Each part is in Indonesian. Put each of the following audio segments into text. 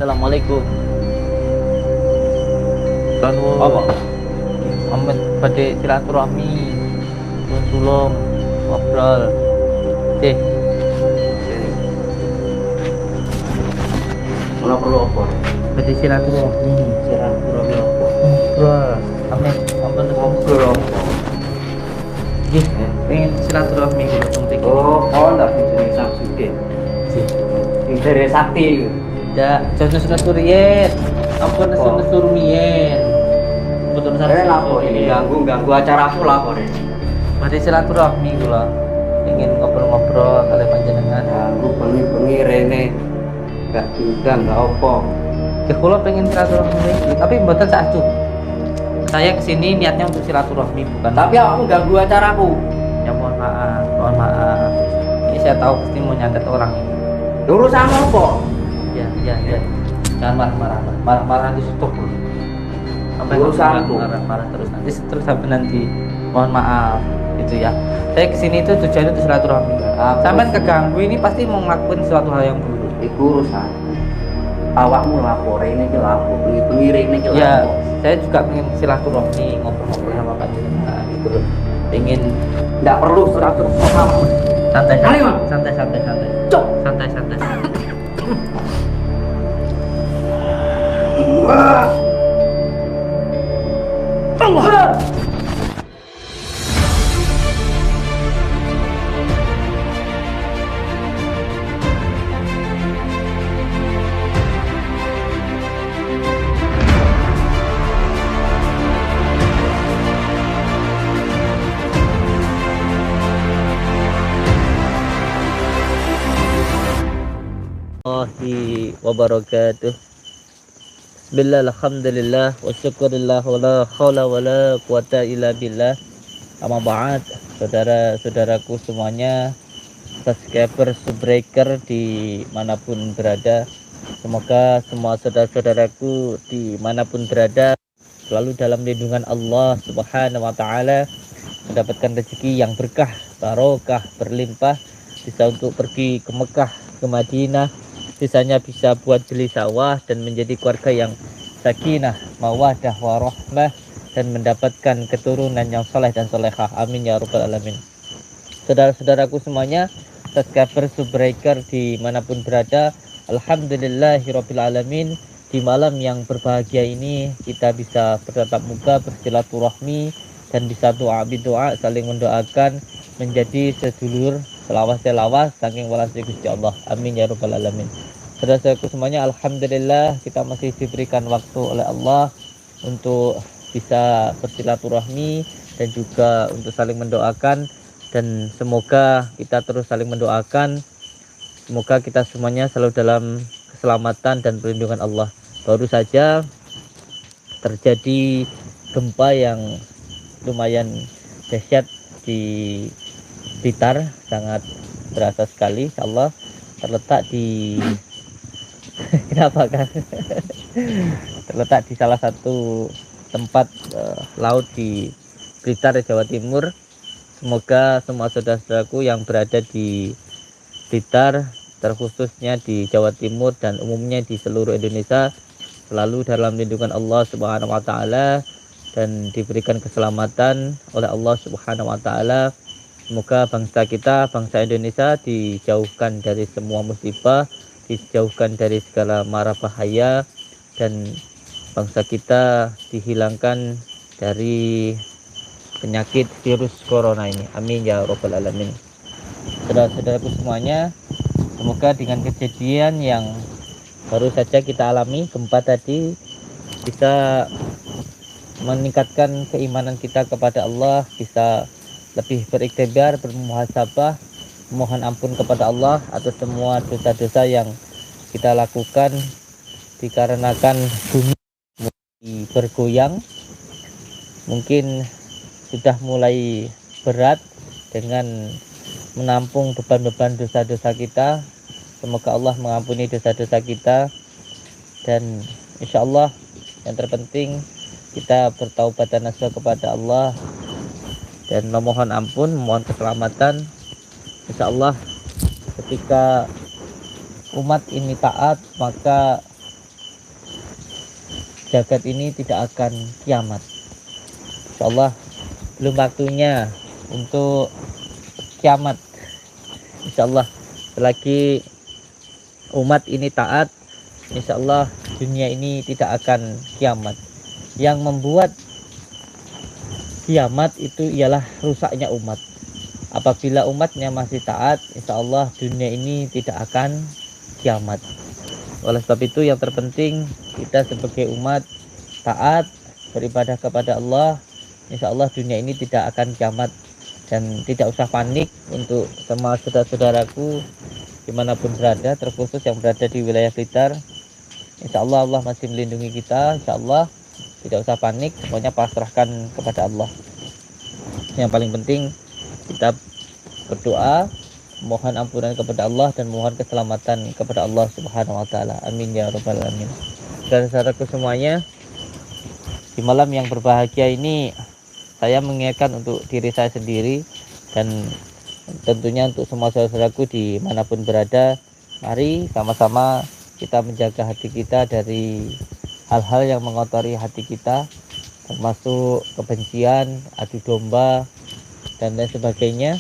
Assalamualaikum. Kanu Apa? amet pada silaturahmi tulung ngobrol deh Ora perlu apa? pada silaturahmi Silaturahmi apa? ngobrol amet ampun Ngobrol apa? nggih pengen silaturahmi gitu penting Oh, ndak jenenge Samsudin. sih Sing dari sakti iku. ndak jangan sunaturiyen ampun Apa? sunat rumiyen betul Saya lapor ini ganggu acaraku lapor ini. pada silaturahmi kula pengen ngobrol-ngobrol kalian panjenengan Ganggu bengi-bengi rene. Gak diundang, gak apa. ya kula pengen silaturahmi tapi mboten satu saya kesini niatnya untuk silaturahmi bukan Tapi aku ganggu acaraku. ya mohon maaf ini saya tahu pasti mau nyantet orang ini Urusan apa? ya jangan marah nanti stop dulu sampai Urusanku. marah terus sampai nanti mohon maaf gitu ya saya kesini itu tujuannya untuk silaturahmi sampai keganggu ini pasti mau ngelakuin suatu hal yang buruk Iku urusan. Awakmu lapor ini ki lapor, bengi-bengi rene ki ya lapor. saya juga pengen silaturahmi ngobrol-ngobrol sama panjenengan gitu loh pengen Nggak perlu silaturahmi sama. santai Ayo, Mas. santai Cok. santai Allah. warahmatullahi wabarakatuh. Bismillah, alhamdulillah, wa syukurillah, wa la khawla wa la quwata illa billah. Amma ba'd, saudara-saudaraku semuanya, subscriber, subbreaker dimanapun berada. Semoga semua saudara-saudaraku dimanapun berada selalu dalam lindungan Allah Subhanahu wa Ta'ala, mendapatkan rezeki yang berkah, barokah, berlimpah, bisa untuk pergi ke Mekah, ke Madinah, sisanya bisa buat beli sawah dan menjadi keluarga yang sakinah, mawadah, warahmah, dan mendapatkan keturunan yang soleh dan solehah. Amin ya rabbal alamin. Saudara-saudaraku semuanya, subscriber, subbreaker dimanapun berada, alhamdulillahirabbil alamin. Di malam yang berbahagia ini kita bisa bertatap muka, bersilaturahmi, dan bisa doa bidoa, saling mendoakan, menjadi sedulur selawas saking walasi Gusti Allah. Amin ya rabbal alamin. Saudara-saudaraku semuanya, alhamdulillah kita masih diberikan waktu oleh Allah untuk bisa bersilaturahmi dan juga untuk saling mendoakan, dan semoga kita terus saling mendoakan, semoga kita semuanya selalu dalam keselamatan dan perlindungan Allah. Baru saja terjadi gempa yang lumayan dahsyat di Blitar, sangat berasa sekali. Insyaallah terletak di kenapa kan terletak di salah satu tempat laut di Blitar, Jawa Timur. Semoga semua saudara-saudaraku yang berada di Blitar, terkhususnya di Jawa Timur dan umumnya di seluruh Indonesia, selalu dalam lindungan Allah Subhanahu wa Ta'ala dan diberikan keselamatan oleh Allah Subhanahu wa Ta'ala. Semoga bangsa kita, bangsa Indonesia, dijauhkan dari semua musibah, dijauhkan dari segala mara bahaya, dan bangsa kita dihilangkan dari penyakit virus corona ini. Amin ya rabbal alamin. Saudara-saudaraku semuanya, semoga dengan kejadian yang baru saja kita alami, gempa tadi, bisa meningkatkan keimanan kita kepada Allah, bisa lebih beriktibar, bermuhasabah, mohon ampun kepada Allah atas semua dosa-dosa yang kita lakukan, dikarenakan bumi bergoyang, mungkin sudah mulai berat dengan menampung beban-beban dosa-dosa kita. Semoga Allah mengampuni dosa-dosa kita, dan insya Allah yang terpenting kita bertaubat dan nasuha kepada Allah dan memohon ampun, memohon keselamatan. Insya Allah ketika umat ini taat, maka jagat ini tidak akan kiamat. Insyaallah belum waktunya untuk kiamat. Insyaallah selagi umat ini taat, insyaallah dunia ini tidak akan kiamat. Yang membuat kiamat itu ialah rusaknya umat. Apabila umatnya masih taat, insyaallah dunia ini tidak akan kiamat. Oleh sebab itu yang terpenting kita sebagai umat taat beribadah kepada Allah, insyaallah dunia ini tidak akan kiamat. Dan tidak usah panik untuk semua saudara-saudaraku dimanapun berada, terkhusus yang berada di wilayah Blitar. Insyaallah Allah masih melindungi kita, insyaallah tidak usah panik, semuanya pasrahkan kepada Allah. Yang paling penting kita berdoa, mohon ampunan kepada Allah dan mohon keselamatan kepada Allah Subhanahu wa taala. Amin ya rabbal alamin. Dan saudaraku semuanya, di malam yang berbahagia ini saya mengingatkan untuk diri saya sendiri dan tentunya untuk semua saudaraku dimanapun berada, mari sama-sama kita menjaga hati kita dari hal-hal yang mengotori hati kita, termasuk kebencian, adu domba, dan lain sebagainya.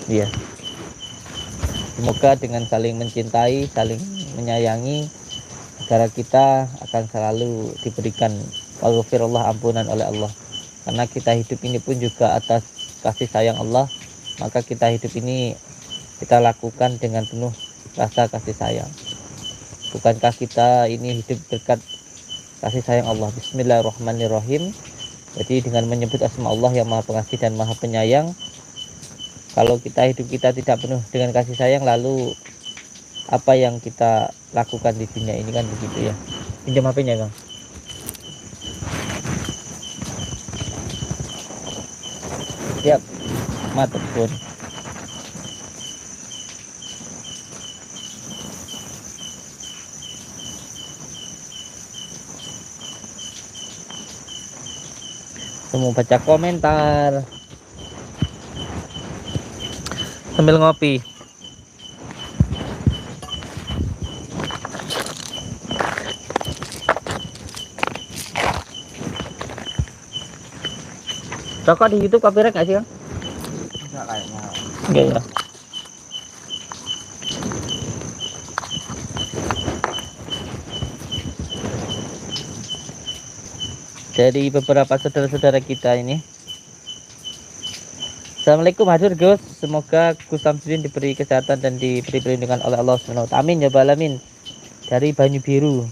Ya, semoga dengan saling mencintai, saling menyayangi, negara kita akan selalu diberikan maghfirullah, ampunan oleh Allah. Karena kita hidup ini pun juga atas kasih sayang Allah, maka kita hidup ini kita lakukan dengan penuh rasa kasih sayang. Bukankah kita ini hidup dekat kasih sayang Allah? Bismillahirrahmanirrahim. Jadi dengan menyebut asma Allah yang maha pengasih dan maha penyayang, kalau kita hidup kita tidak penuh dengan kasih sayang, lalu apa yang kita lakukan di dunia ini, kan begitu ya. Pinjam HP-nya Kang. Siap, matur pun. Mau baca komentar sambil ngopi. Rokok di YouTube copyright nggak sih Kang? Enggak kayaknya. Enggak ya. Dari beberapa saudara-saudara kita ini. Assalamualaikum hadir Gus, semoga Gus Samsudin diberi kesehatan dan diberi perlindungan oleh Allah SWT. Amin ya rabbal alamin. Dari Banyu Biru.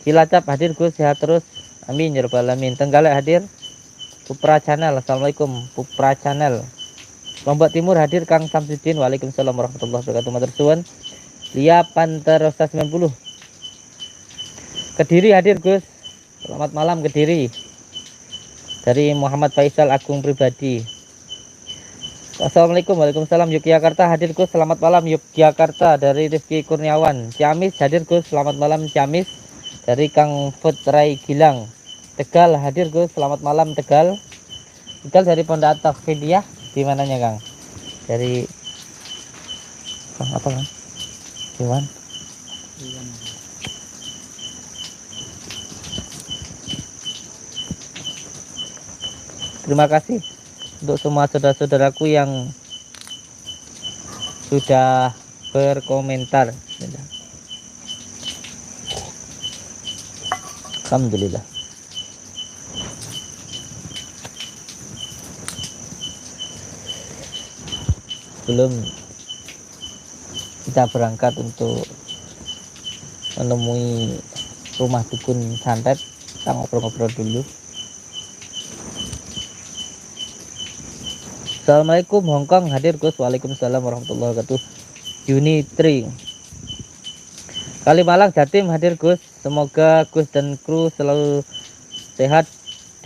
Cilacap hadir Gus, sehat terus. Amin ya rabbal alamin. Tenggalek hadir. Pupra Channel, assalamualaikum Pupra Channel. Lombok Timur hadir Kang Samsudin. Waalaikumsalam warahmatullahi wabarakatuh. Matur suwun. Lia Panther 90. Kediri hadir Gus. Selamat malam Kediri. Dari Muhammad Faisal Agung Pribadi. Assalamualaikum. Waalaikumsalam. Yogyakarta hadir Gus. Selamat malam Yogyakarta. Dari Rifki Kurniawan. Ciamis hadir Gus. Selamat malam Ciamis. Dari Kang Putrai Gilang. Tegal hadir Gus. Selamat malam Tegal. Tegal dari Pondok At-Taqfidiyah. Di mananya Kang? Dari Kang apa Kang? Iwan. Terima kasih untuk semua saudara-saudaraku yang sudah berkomentar. Alhamdulillah. Sebelum kita berangkat untuk menemui rumah dukun santet, kita ngobrol-ngobrol dulu. Assalamualaikum Hongkong hadir Gus. Waalaikumsalam warahmatullahi wabarakatuh. Juni 3. Kalimalang Jatim hadir Gus. Semoga Gus dan kru selalu sehat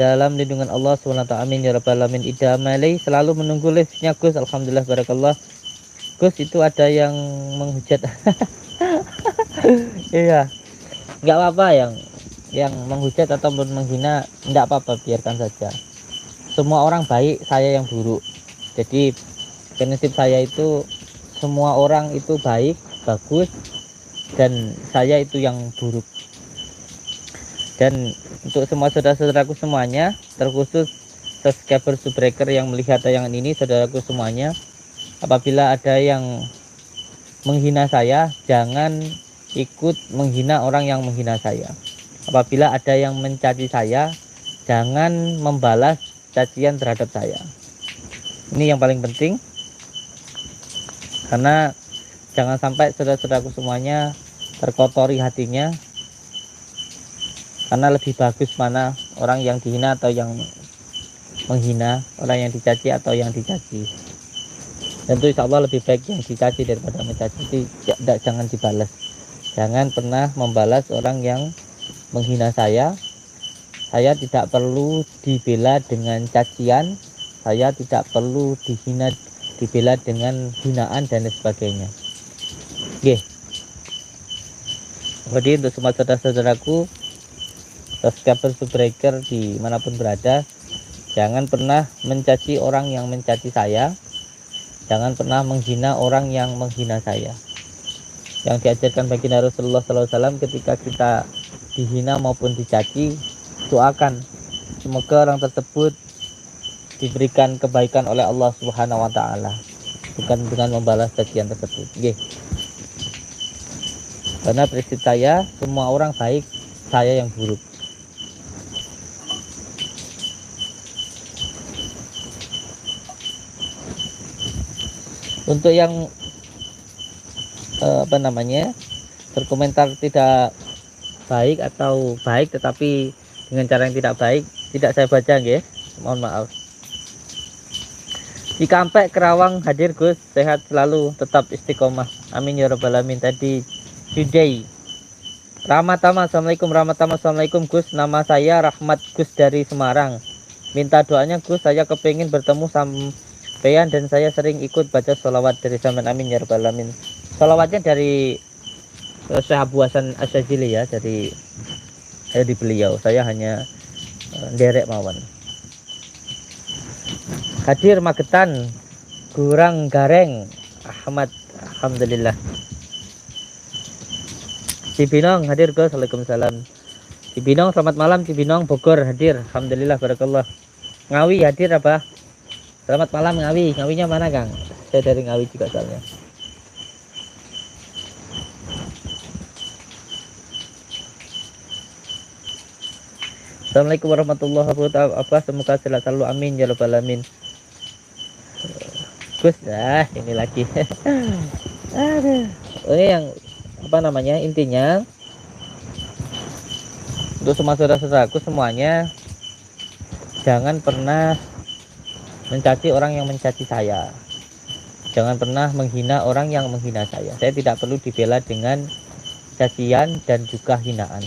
dalam lindungan Allah SWT. Amin ya rabbal alamin. Ida Malay selalu menunggu liftnya Gus. Alhamdulillah barakallah. Gus itu ada yang menghujat. Iya. Enggak apa-apa yang menghujat ataupun menghina, enggak apa-apa, biarkan saja. Semua orang baik, saya yang buruk. Jadi prinsip saya itu semua orang itu baik, bagus, dan saya itu yang buruk. Dan untuk semua saudara-saudaraku semuanya, terkhusus subscriber subbreaker yang melihat tayangan ini, saudaraku semuanya, apabila ada yang menghina saya, jangan ikut menghina orang yang menghina saya. Apabila ada yang mencaci saya, jangan membalas cacian terhadap saya. Ini yang paling penting, karena jangan sampai saudara-saudaraku semuanya terkotori hatinya, karena lebih bagus mana orang yang dihina atau yang menghina, orang yang dicaci atau yang dicaci. Tentu insya Allah lebih baik yang dicaci daripada mencaci. Jangan dibalas, jangan pernah membalas orang yang menghina saya. Saya tidak perlu dibela dengan cacian, saya tidak perlu dibela dengan hinaan dan sebagainya. Oke. Jadi untuk semua saudara-saudaraku subscriber subbreaker dimanapun berada, jangan pernah mencaci orang yang mencaci saya, jangan pernah menghina orang yang menghina saya. Yang diajarkan baginda Rasulullah SAW ketika kita dihina maupun dicaci, doakan semoga orang tersebut diberikan kebaikan oleh Allah Subhanahu wa taala, bukan dengan membalas cacian tersebut. Nggih. Karena prinsip saya, semua orang baik, saya yang buruk. Untuk yang berkomentar tidak baik atau baik tetapi dengan cara yang tidak baik, tidak saya baca nggih. Mohon maaf. Di Kampek Kerawang hadir Gus, sehat selalu, tetap istiqomah. Amin ya rabbal alamin. Tadi Today Ramatama, assalamualaikum. Ramatama, assalamualaikum Gus. Nama saya Rahmat Gus dari Semarang. Minta doanya Gus, saya kepingin bertemu sampean dan saya sering ikut baca sholawat dari sampean. Amin ya rabbal alamin. Sholawatnya dari Syekh Abu Hasan Asyadzili ya, dari beliau. Saya hanya derek mawon. Hadir Magetan, Kurang Gareng Ahmad, alhamdulillah. Cibinong hadir Gus, waalaikumsalam. Cibinong selamat malam. Cibinong Bogor hadir, alhamdulillah, barakallah. Ngawi hadir apa? Selamat malam Ngawi. Ngawinya mana Kang? Saya dari Ngawi juga soalnya. Assalamualaikum warahmatullahi wabarakatuh. Semoga sehat selalu, amin ya rabbal alamin. Gus, ini lagi. Aduh. Ini yang intinya untuk semua saudara-saudaraku semuanya, jangan pernah mencaci orang yang mencaci saya, jangan pernah menghina orang yang menghina saya. Saya tidak perlu dibela dengan cacian dan juga hinaan.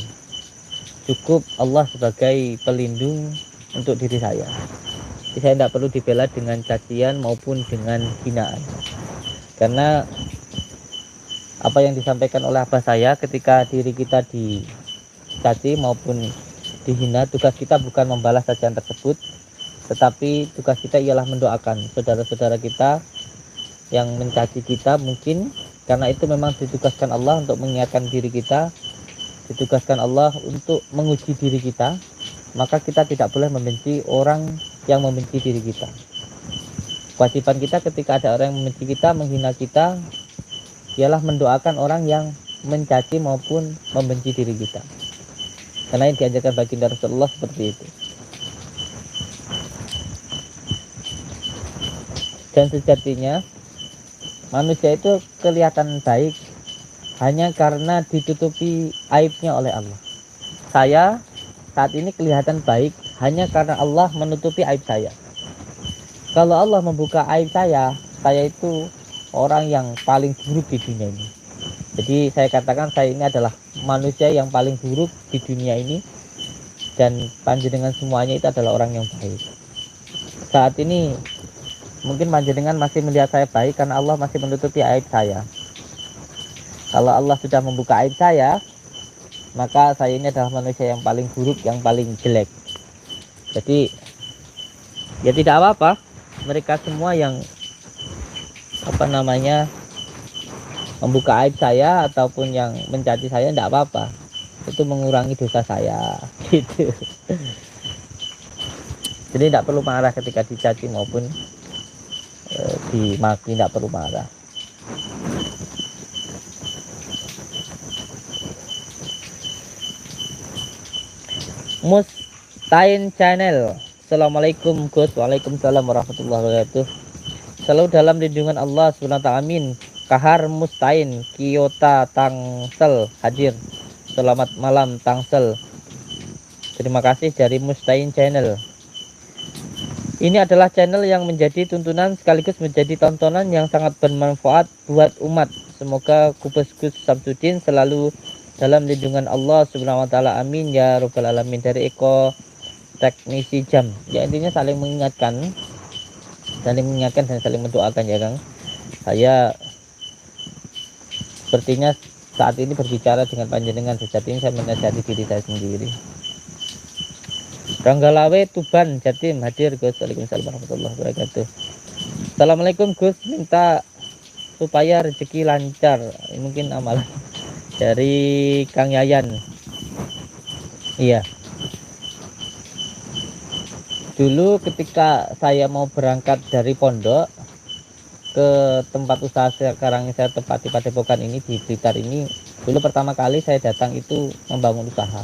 Cukup Allah sebagai pelindung untuk diri saya. Jadi saya tidak perlu dibela dengan cacian maupun dengan hinaan. Karena apa yang disampaikan oleh abah saya, ketika diri kita dicaci maupun dihina, tugas kita bukan membalas cacian tersebut, tetapi tugas kita ialah mendoakan saudara-saudara kita yang mencaci kita. Mungkin karena itu memang ditugaskan Allah untuk mengingatkan diri kita, ditugaskan Allah untuk menguji diri kita, maka kita tidak boleh membenci orang yang membenci diri kita. Kewajiban kita ketika ada orang yang membenci kita, menghina kita, ialah mendoakan orang yang mencaci maupun membenci diri kita. Karena yang diajarkan baginda Rasulullah seperti itu. Dan sejatinya manusia itu kelihatan baik hanya karena ditutupi aibnya oleh Allah. Saya saat ini kelihatan baik hanya karena Allah menutupi aib saya. Kalau Allah membuka aib saya itu orang yang paling buruk di dunia ini. Jadi saya katakan saya ini adalah manusia yang paling buruk di dunia ini, dan panjenengan semuanya itu adalah orang yang baik. Saat ini mungkin panjenengan masih melihat saya baik karena Allah masih menutupi aib saya. Kalau Allah sudah membuka aib saya, maka saya ini adalah manusia yang paling buruk, yang paling jelek. Jadi ya tidak apa-apa, mereka semua yang membuka aib saya ataupun yang mencaci saya tidak apa-apa, itu mengurangi dosa saya gitu. Jadi tidak perlu marah ketika dicaci maupun dimaki, tidak perlu marah. Mustain Channel, Assalamualaikum Gus. Waalaikumsalam warahmatullahi wabarakatuh. Selalu dalam lindungan Allah SWT, amin. Kahar Mustain Kiyota Tangsel hadir. Selamat malam Tangsel. Terima kasih dari Mustain Channel. Ini adalah channel yang menjadi tuntunan sekaligus menjadi tontonan yang sangat bermanfaat buat umat. Semoga Kubus Gus Samsudin selalu dalam lindungan Allah Subhanahu wa taala, amin ya rabbal alamin. Dari Eko Teknisi Jam. Ya, intinya saling mengingatkan dan saling mendoakan ya Kang. Saya sepertinya saat ini berbicara dengan panjenengan, sejatinya saya menasihati diri saya sendiri. Ranggalawe Tuban Jatim hadir Gus. Waalaikumsalam warahmatullahi wabarakatuh. Assalamualaikum Gus, minta supaya rezeki lancar. Ini mungkin amalan dari Kang Yayan. Iya. Dulu ketika saya mau berangkat dari pondok ke tempat usaha sekarang saya tempati Padepokan ini di Blitar ini, dulu pertama kali saya datang itu membangun usaha.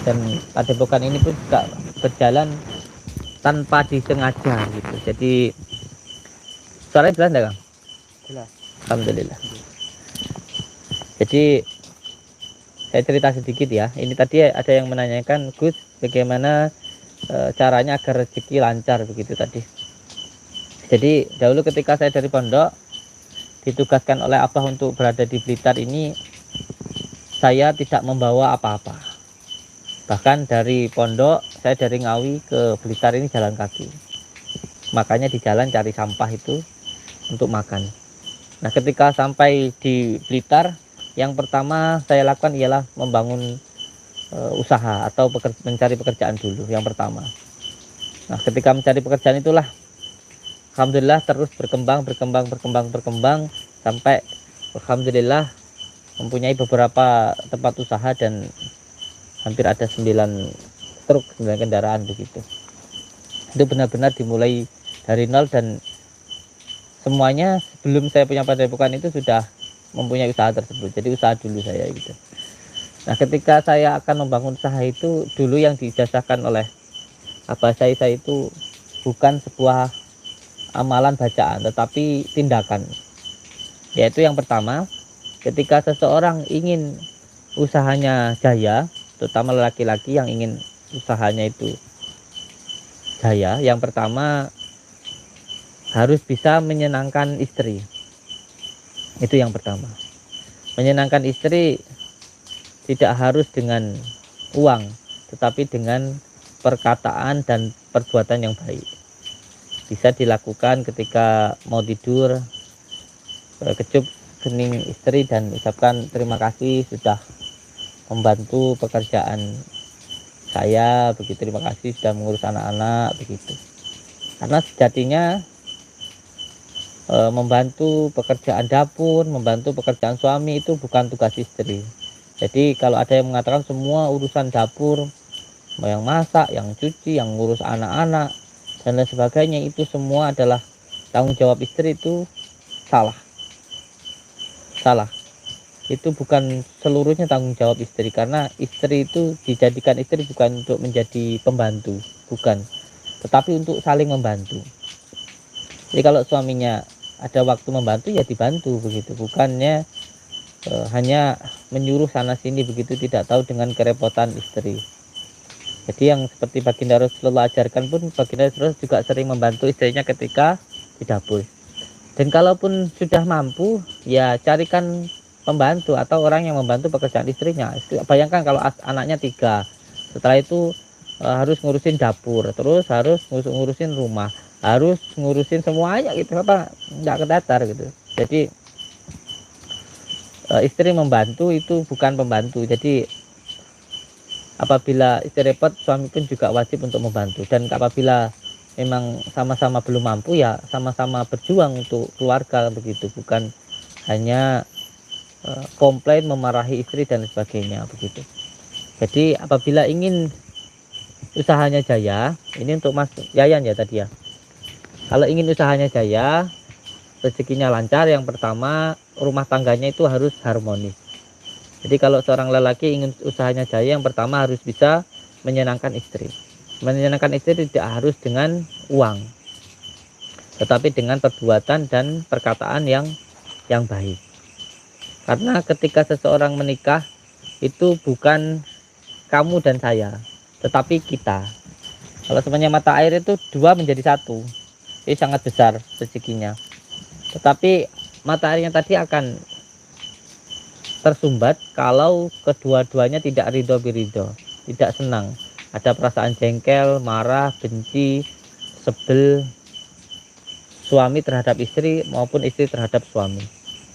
Dan Padepokan ini pun juga berjalan tanpa disengaja gitu. Jadi suaranya jelas enggak Kang? Jelas. Alhamdulillah. Jadi saya cerita sedikit ya. Ini tadi ada yang menanyakan, Gus, bagaimana caranya agar rezeki lancar begitu tadi. Jadi dahulu ketika saya dari pondok ditugaskan oleh Abah untuk berada di Blitar ini, saya tidak membawa apa-apa. Bahkan dari pondok saya dari Ngawi ke Blitar ini jalan kaki. Makanya di jalan cari sampah itu untuk makan. Nah, ketika sampai di Blitar, yang pertama saya lakukan ialah membangun usaha atau mencari pekerjaan dulu yang pertama. Nah, ketika mencari pekerjaan itulah alhamdulillah terus berkembang sampai alhamdulillah mempunyai beberapa tempat usaha dan hampir ada 9 truk, 9 kendaraan begitu. Itu benar-benar dimulai dari nol dan semuanya sebelum saya punya Padepokan itu sudah mempunyai usaha tersebut. Jadi usaha dulu saya gitu. Nah, ketika saya akan membangun usaha itu, dulu yang diijazahkan oleh abah saya itu bukan sebuah amalan bacaan, tetapi tindakan. Yaitu yang pertama, ketika seseorang ingin usahanya jaya, terutama laki-laki yang ingin usahanya itu jaya, yang pertama harus bisa menyenangkan istri. Itu yang pertama. Menyenangkan istri tidak harus dengan uang, tetapi dengan perkataan dan perbuatan yang baik. Bisa dilakukan ketika mau tidur, kecup kening istri dan ucapkan terima kasih sudah membantu pekerjaan saya, begitu, terima kasih sudah mengurus anak-anak, begitu. Karena sejatinya membantu pekerjaan dapur, membantu pekerjaan suami itu bukan tugas istri. Jadi kalau ada yang mengatakan semua urusan dapur, yang masak, yang cuci, yang ngurus anak-anak dan lain sebagainya itu semua adalah tanggung jawab istri, itu salah. Itu bukan seluruhnya tanggung jawab istri, karena istri itu dijadikan istri bukan untuk menjadi pembantu, bukan, tetapi untuk saling membantu. Jadi kalau suaminya ada waktu membantu ya dibantu begitu, bukannya hanya menyuruh sana sini begitu, tidak tahu dengan kerepotan istri. Jadi yang seperti baginda Rasulullah ajarkan pun, baginda Rasulullah juga sering membantu istrinya ketika di dapur. Dan kalaupun sudah mampu, ya carikan pembantu atau orang yang membantu pekerjaan istrinya. Bayangkan kalau anaknya 3, setelah itu harus ngurusin dapur, terus harus ngurusin rumah, harus ngurusin semuanya gitu, apa nggak kedatar gitu. Jadi istri membantu itu bukan pembantu. Jadi apabila istri repot, suami pun juga wajib untuk membantu. Dan apabila memang sama-sama belum mampu, ya sama-sama berjuang untuk keluarga begitu, bukan hanya komplain, memarahi istri dan sebagainya begitu. Jadi apabila ingin usahanya jaya, ini untuk Mas Yayan ya tadi ya. Kalau ingin usahanya jaya, rezekinya lancar, yang pertama rumah tangganya itu harus harmonis. Jadi kalau seorang lelaki ingin usahanya jaya, yang pertama harus bisa menyenangkan istri. Menyenangkan istri tidak harus dengan uang, tetapi dengan perbuatan dan perkataan yang baik. Karena ketika seseorang menikah itu bukan kamu dan saya, tetapi kita. Kalau semuanya mata air itu dua menjadi satu, ini sangat besar rezekinya. Tetapi mata airnya tadi akan tersumbat kalau kedua-duanya tidak ridho birido, tidak senang. Ada perasaan jengkel, marah, benci, sebel, suami terhadap istri maupun istri terhadap suami.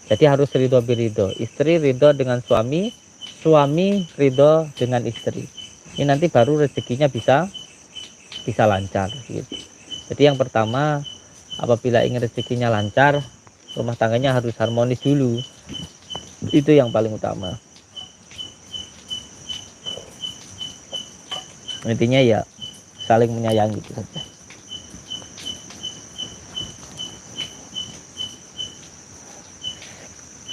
Jadi harus ridho birido, istri ridho dengan suami, suami ridho dengan istri. Ini nanti baru rezekinya bisa lancar gitu. Jadi yang pertama, apabila ingin rezekinya lancar, rumah tangganya harus harmonis dulu. Itu yang paling utama. Intinya ya saling menyayangi gitu saja.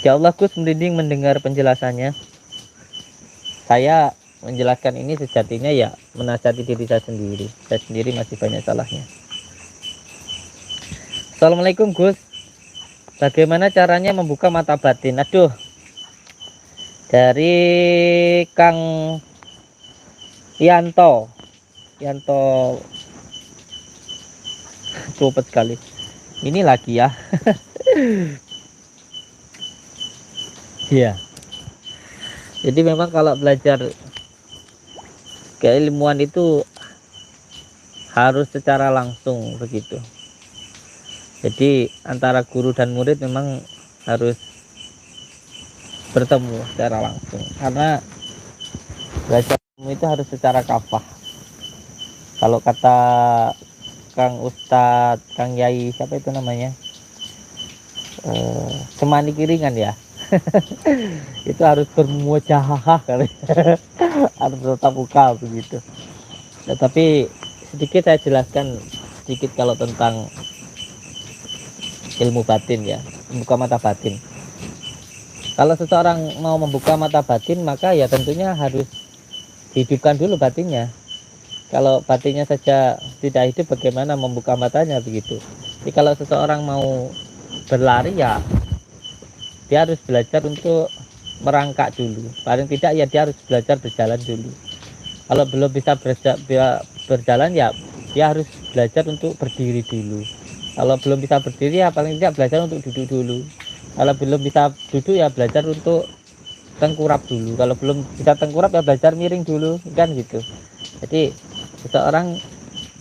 Ya Allah, Gus merinding mendengar penjelasannya. Saya menjelaskan ini sejatinya ya menasihati diri saya sendiri. Saya sendiri masih banyak salahnya. Assalamualaikum Gus. Bagaimana caranya membuka mata batin? Aduh. Dari Kang Yanto. Cepet sekali. Ini lagi ya. Iya. Jadi memang kalau belajar keilmuan itu harus secara langsung begitu. Jadi antara guru dan murid memang harus bertemu secara langsung, karena belajar ilmu itu harus secara kafah. Kalau kata Kang Ustadz, Kang Yai, siapa itu namanya, Semani Kiringan ya. Itu harus bermuajahah kali. Harus tetap muka begitu. Nah, tapi sedikit saya jelaskan sedikit kalau tentang ilmu batin ya, membuka mata batin. Kalau seseorang mau membuka mata batin, maka ya tentunya harus hidupkan dulu batinnya. Kalau batinnya saja tidak hidup, bagaimana membuka matanya begitu. Jadi kalau seseorang mau berlari ya dia harus belajar untuk merangkak dulu. Paling tidak ya dia harus belajar berjalan dulu. Kalau belum bisa berjalan ya dia harus belajar untuk berdiri dulu. Kalau belum bisa berdiri ya paling tidak belajar untuk duduk dulu. Kalau belum bisa duduk ya belajar untuk tengkurap dulu. Kalau belum bisa tengkurap ya belajar miring dulu, kan gitu. Jadi seseorang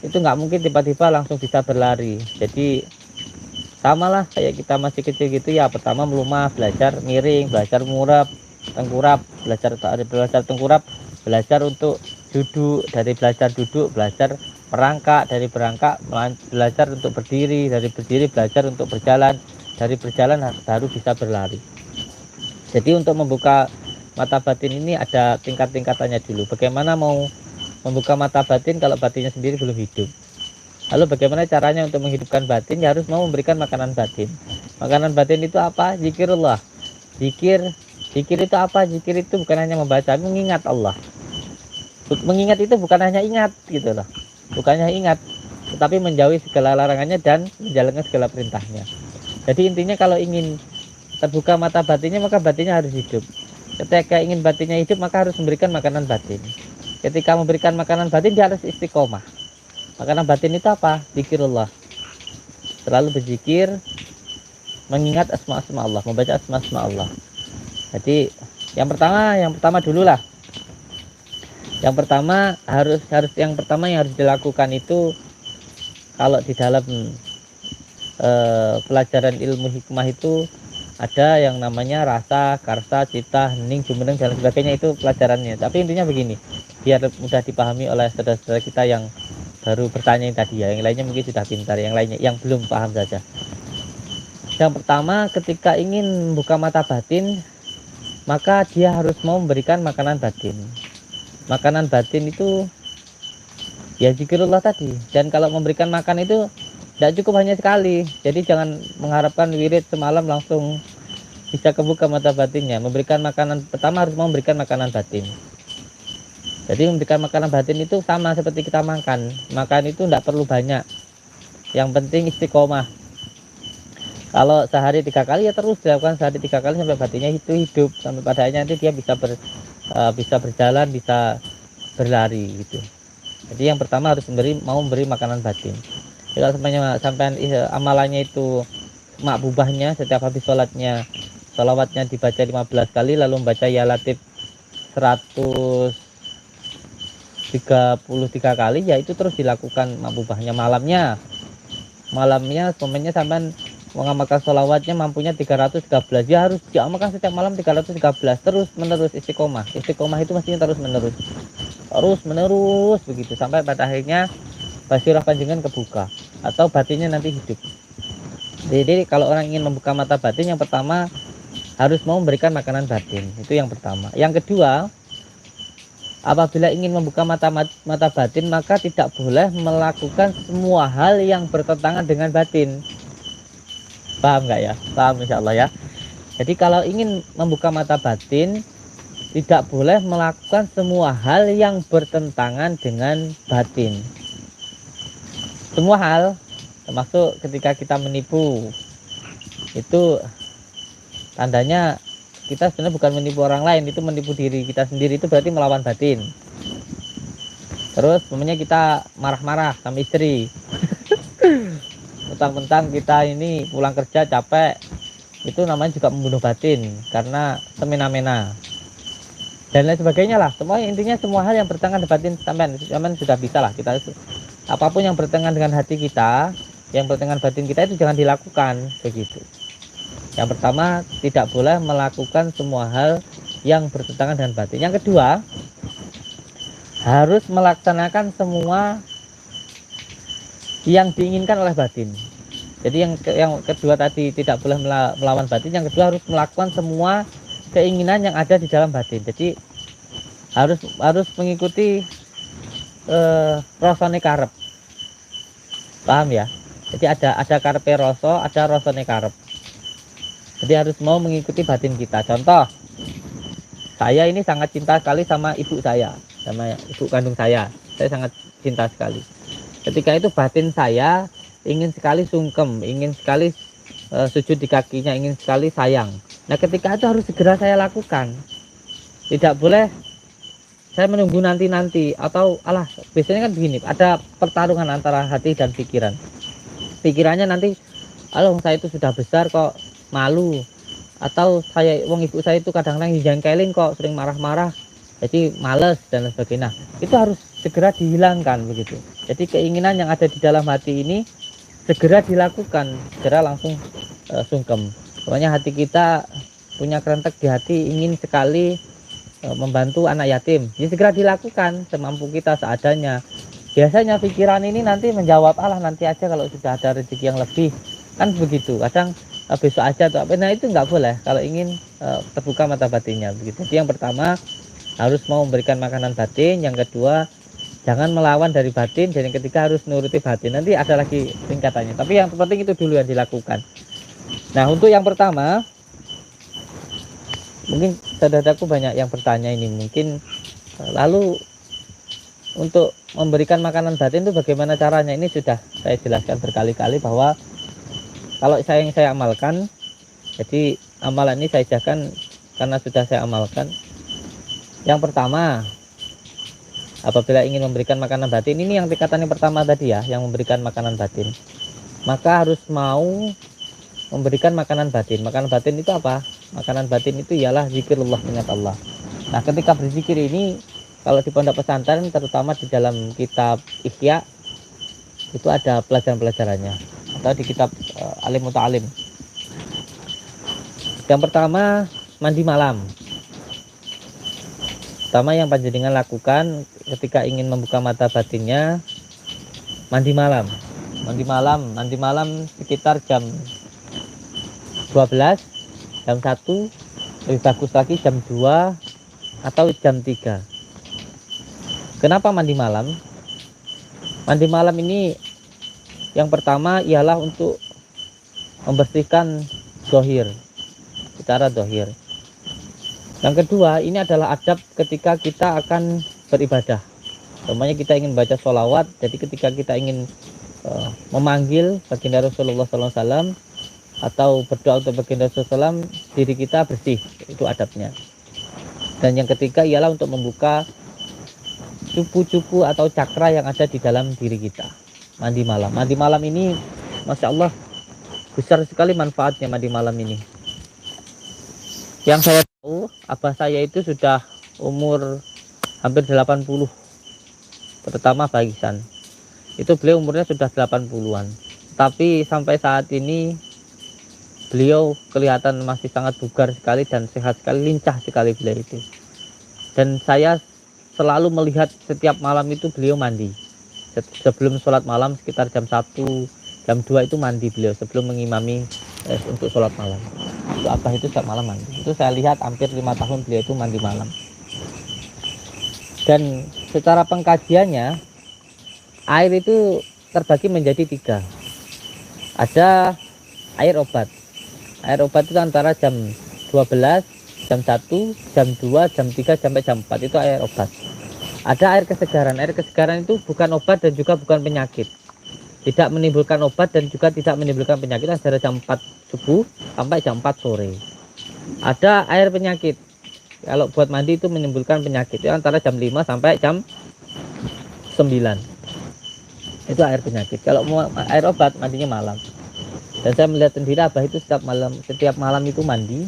itu nggak mungkin tiba-tiba langsung bisa berlari. Jadi samalah kayak kita masih kecil gitu ya, pertama melumah, belajar miring, belajar murab, tengkurap, belajar tengkurap, belajar untuk duduk, dari belajar duduk belajar merangkak, dari berangkak belajar untuk berdiri, dari berdiri belajar untuk berjalan, dari berjalan baru bisa berlari. Jadi untuk membuka mata batin ini ada tingkat-tingkatannya dulu. Bagaimana mau membuka mata batin kalau batinnya sendiri belum hidup? Lalu bagaimana caranya untuk menghidupkan batin? Ya harus mau memberikan makanan batin. Makanan batin itu apa? Zikirullah. Zikir itu apa? Zikir itu bukan hanya membaca, mengingat Allah. Mengingat itu bukan hanya ingat gitu loh. Bukannya ingat, tetapi menjauhi segala larangannya dan menjalankan segala perintahnya. Jadi intinya kalau ingin terbuka mata batinnya, maka batinnya harus hidup. Ketika ingin batinnya hidup, maka harus memberikan makanan batin. Ketika memberikan makanan batin, dia harus istiqomah. Makanan batin itu apa? Zikirullah. Selalu berzikir, mengingat asma-asma Allah, membaca asma-asma Allah. Jadi yang pertama dulu lah. Yang pertama yang harus dilakukan itu, kalau di dalam pelajaran ilmu hikmah itu ada yang namanya rasa, karsa, cita, hening, jumeneng dan sebagainya, itu pelajarannya. Tapi intinya begini, biar mudah dipahami oleh saudara-saudara kita yang baru bertanya tadi ya, yang lainnya mungkin sudah pintar, yang lainnya yang belum paham saja. Yang pertama, ketika ingin membuka mata batin, maka dia harus mau memberikan makanan batin. Makanan batin itu ya zikrullah tadi. Dan kalau memberikan makan itu tidak cukup hanya sekali. Jadi jangan mengharapkan wirid semalam langsung bisa kebuka mata batinnya. Memberikan makanan pertama harus mau memberikan makanan batin. Jadi memberikan makanan batin itu sama seperti kita makan. Makan itu tidak perlu banyak. Yang penting istiqomah. Kalau sehari 3 kali ya terus dilakukan sehari 3 kali sampai batinnya itu hidup, sampai pada akhirnya nanti dia bisa berjalan, bisa berlari gitu. Jadi yang pertama harus mau memberi makanan batin. Jadi kalau sampai amalannya itu makbubahnya setiap habis sholatnya, sholawatnya dibaca 15 kali, lalu membaca ya latif 133 kali, ya itu terus dilakukan makbubahnya. Malamnya momennya sampai mengamalkan sholawatnya mampunya 313, ya harus diamalkan setiap malam 313 terus menerus. Istiqomah itu mestinya terus menerus begitu sampai pada akhirnya basirah panjenengan kebuka atau batinnya nanti hidup. Jadi kalau orang ingin membuka mata batin, yang pertama harus mau memberikan makanan batin, itu yang pertama. Yang kedua, apabila ingin membuka mata batin, maka tidak boleh melakukan semua hal yang bertentangan dengan batin. Paham nggak ya? Paham insya Allah ya. Jadi kalau ingin membuka mata batin, tidak boleh melakukan semua hal yang bertentangan dengan batin. Semua hal, termasuk ketika kita menipu, itu tandanya kita sebenarnya bukan menipu orang lain, itu menipu diri kita sendiri, itu berarti melawan batin. Terus momennya kita marah-marah sama istri. Mentang-mentang kita ini pulang kerja capek, itu namanya juga membunuh batin karena semena-mena dan lain sebagainya lah. Semua intinya semua hal yang bertentangan dengan batin sampean sudah bisa lah. Kita apapun yang bertentangan dengan hati kita, yang bertentangan batin kita, itu jangan dilakukan begitu. Yang pertama, tidak boleh melakukan semua hal yang bertentangan dengan batin. Yang kedua, harus melaksanakan semua yang diinginkan oleh batin. Jadi yang kedua tadi tidak boleh melawan batin, yang kedua harus melakukan semua keinginan yang ada di dalam batin. Jadi harus mengikuti rasane karep. Paham ya? Jadi ada karepe rasa, ada rasane karep. Jadi harus mau mengikuti batin kita. Contoh, saya ini sangat cinta sekali sama ibu saya, sama ibu kandung saya. Saya sangat cinta sekali. Ketika itu batin saya ingin sekali sungkem, ingin sekali sujud di kakinya, ingin sekali sayang. Nah ketika itu harus segera saya lakukan. Tidak boleh saya menunggu nanti atau biasanya kan begini, ada pertarungan antara hati dan pikiran. Pikirannya nanti, saya itu sudah besar kok malu, atau ibu saya itu kadang-kadang dijangkelin kok sering marah-marah, jadi males dan sebagainya. Itu harus segera dihilangkan begitu. Jadi keinginan yang ada di dalam hati ini segera dilakukan, segera langsung sungkem. Pokoknya hati kita punya kerentek di hati, ingin sekali membantu anak yatim, ya segera dilakukan semampu kita seadanya. Biasanya pikiran ini nanti menjawab, nanti aja kalau sudah ada rezeki yang lebih, kan begitu. Kadang besok aja atau apa. Nah itu nggak boleh kalau ingin terbuka mata batinnya begitu. Jadi yang pertama harus mau memberikan makanan batin, yang kedua jangan melawan dari batin, dan yang ketiga harus nuruti batin. Nanti ada lagi tingkatannya, tapi yang penting itu dulu yang dilakukan. Nah untuk yang pertama, mungkin saudaraku banyak yang bertanya ini, mungkin lalu untuk memberikan makanan batin itu bagaimana caranya. Ini sudah saya jelaskan berkali-kali bahwa kalau yang saya amalkan, jadi amalan ini saya ajarkan karena sudah saya amalkan. Yang pertama, apabila ingin memberikan makanan batin, ini yang tingkatan yang pertama tadi ya, yang memberikan makanan batin, maka harus mau memberikan makanan batin. Makanan batin itu apa? Makanan batin itu ialah zikirullah, ingat Allah. Nah ketika berzikir ini, kalau di pondok pesantren terutama di dalam kitab Ihya itu ada pelajaran-pelajarannya, atau di kitab Alim Muta'alim. Yang pertama, mandi malam. Pertama yang panjenengan lakukan ketika ingin membuka mata batinnya, mandi malam sekitar jam 12, jam 1, lebih bagus lagi jam 2 atau jam 3. Kenapa mandi malam? Mandi malam ini yang pertama ialah untuk membersihkan zahir, secara zahir. Yang kedua, ini adalah adab ketika kita akan beribadah. Namanya kita ingin baca sholawat, jadi ketika kita ingin memanggil baginda Rasulullah SAW atau berdoa untuk baginda Rasulullah SAW, diri kita bersih, itu adabnya. Dan yang ketiga ialah untuk membuka cupu-cupu atau cakra yang ada di dalam diri kita. Mandi malam. Mandi malam ini, Masya Allah, besar sekali manfaatnya mandi malam ini. Yang saya tahu, abah saya itu sudah umur hampir 80, terutama Pak Ihsan. Itu beliau umurnya sudah 80-an. Tapi sampai saat ini beliau kelihatan masih sangat bugar sekali dan sehat sekali, lincah sekali beliau itu. Dan saya selalu melihat setiap malam itu beliau mandi. Sebelum sholat malam sekitar jam 1, jam 2 itu mandi beliau sebelum mengimami untuk sholat malam. Itu abah itu setiap malam mandi. Itu saya lihat hampir 5 tahun beliau itu mandi malam. Dan secara pengkajiannya, air itu terbagi menjadi 3. Ada air obat. Air obat itu antara jam 12, jam 1, jam 2, jam 3 sampai jam 4 itu air obat. Ada air kesegaran. Air kesegaran itu bukan obat dan juga bukan penyakit. Tidak menimbulkan obat dan juga tidak menimbulkan penyakit antara jam 4 subuh sampai jam 4 sore. Ada air penyakit. Kalau buat mandi itu menimbulkan penyakit itu antara jam 5 sampai jam 9. Itu air penyakit. Kalau mau air obat mandinya malam. Dan saya melihat sendiri abah itu setiap malam itu mandi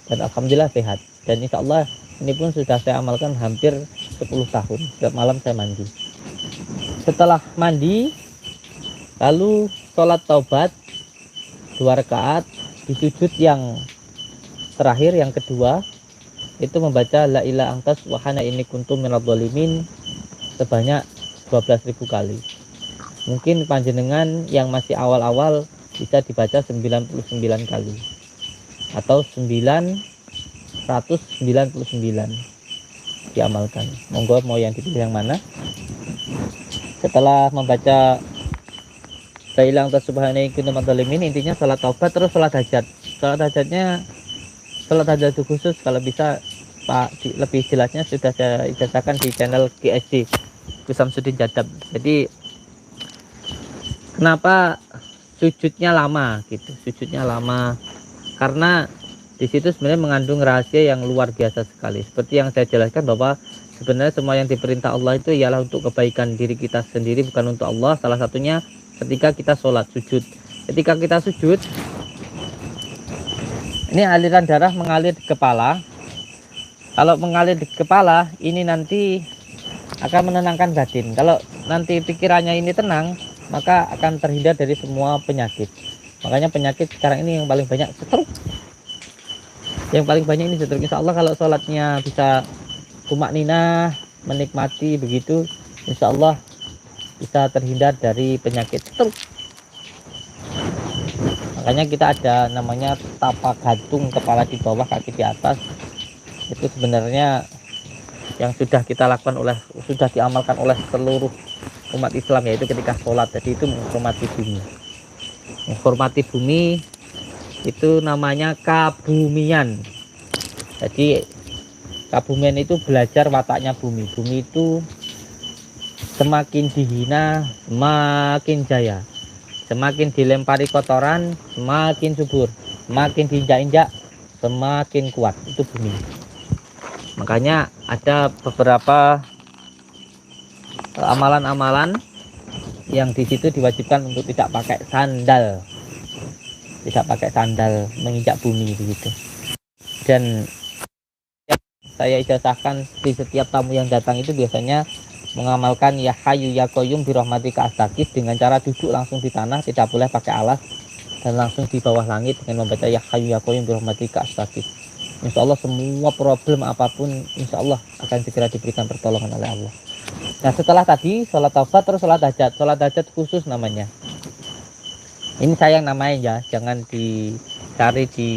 dan alhamdulillah sehat. Dan insya Allah ini pun sudah saya amalkan hampir 10 tahun. Setiap malam saya mandi. Setelah mandi, lalu sholat taubat 2 rakaat, di sujud yang terakhir, yang kedua, itu membaca la ilaha antas wa hana inni kuntum minadh dhalimin sebanyak 12.000 kali. Mungkin panjenengan yang masih awal-awal bisa dibaca 99 kali atau 999 diamalkan. Monggo mau yang dipilih yang mana. Setelah membaca la ilaha antas subhanaka kuntu minadh dhalimin, intinya salat taubat terus salat hajat. Salat hajatnya salat hajat khusus, kalau bisa Pak lebih jelasnya sudah saya ijazahkan di channel GSD Samsudin Jadab. Jadi kenapa sujudnya lama gitu? Sujudnya lama karena di situ sebenarnya mengandung rahasia yang luar biasa sekali. Seperti yang saya jelaskan bahwa sebenarnya semua yang diperintah Allah itu ialah untuk kebaikan diri kita sendiri, bukan untuk Allah. Salah satunya ketika kita sholat sujud. Ketika kita sujud, ini aliran darah mengalir di kepala. Kalau mengalir di kepala, ini nanti akan menenangkan batin. Kalau nanti pikirannya ini tenang, maka akan terhindar dari semua penyakit. Makanya penyakit sekarang ini yang paling banyak stroke. Yang paling banyak ini stroke. Insya Allah kalau sholatnya bisa tumak ninah, menikmati begitu, insya Allah bisa terhindar dari penyakit stroke. Makanya kita ada namanya tapak gantung, kepala di bawah, kaki di atas. Itu sebenarnya yang sudah kita lakukan sudah diamalkan oleh seluruh umat Islam, yaitu ketika sholat. Jadi itu menghormati bumi. Menghormati bumi itu namanya kabumian. Jadi kabumian itu belajar wataknya bumi. Bumi itu semakin dihina semakin jaya, semakin dilempari kotoran semakin subur, semakin diinjak-injak semakin kuat. Itu bumi. Makanya ada beberapa amalan-amalan yang di situ diwajibkan untuk tidak pakai sandal, menginjak bumi begitu. Dan saya ijazahkan di setiap tamu yang datang itu biasanya mengamalkan ya hayyu ya qayyum bi rahmatika astagis dengan cara duduk langsung di tanah, tidak boleh pakai alas, dan langsung di bawah langit dengan membaca ya hayyu ya qayyum bi rahmatika astagis. Insya Allah semua problem apapun insya Allah akan segera diberikan pertolongan oleh Allah. Nah setelah tadi sholat taubat terus sholat hajat. Sholat hajat khusus namanya. Ini saya yang namain ya, jangan cari di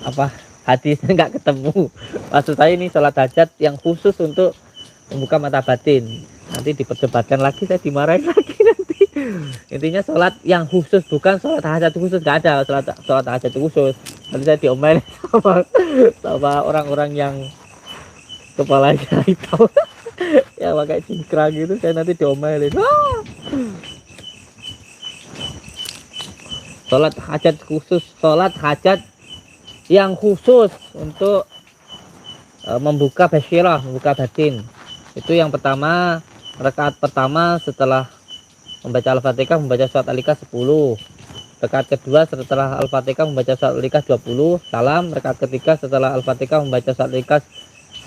apa hadis nggak ketemu. Maksud saya ini sholat hajat yang khusus untuk membuka mata batin. Nanti diperdebatkan lagi, saya dimarahin lagi nanti. Intinya sholat yang khusus, bukan sholat hajat khusus, nggak ada sholat hajat khusus. Nanti saya diomelin sama orang-orang yang kepalanya hitam. Ya pakai cingkrang gitu, saya nanti diomelin. Sholat hajat khusus, sholat hajat yang khusus untuk membuka basyirah, membuka batin. Itu yang pertama, rakaat pertama setelah membaca Al-Fatihah membaca surat Al-Ikhlas 10. Rakaat kedua setelah Al-Fatihah membaca surat Al-Ikhlas 20, salam. Rakaat ketiga setelah Al-Fatihah membaca surat Al-Ikhlas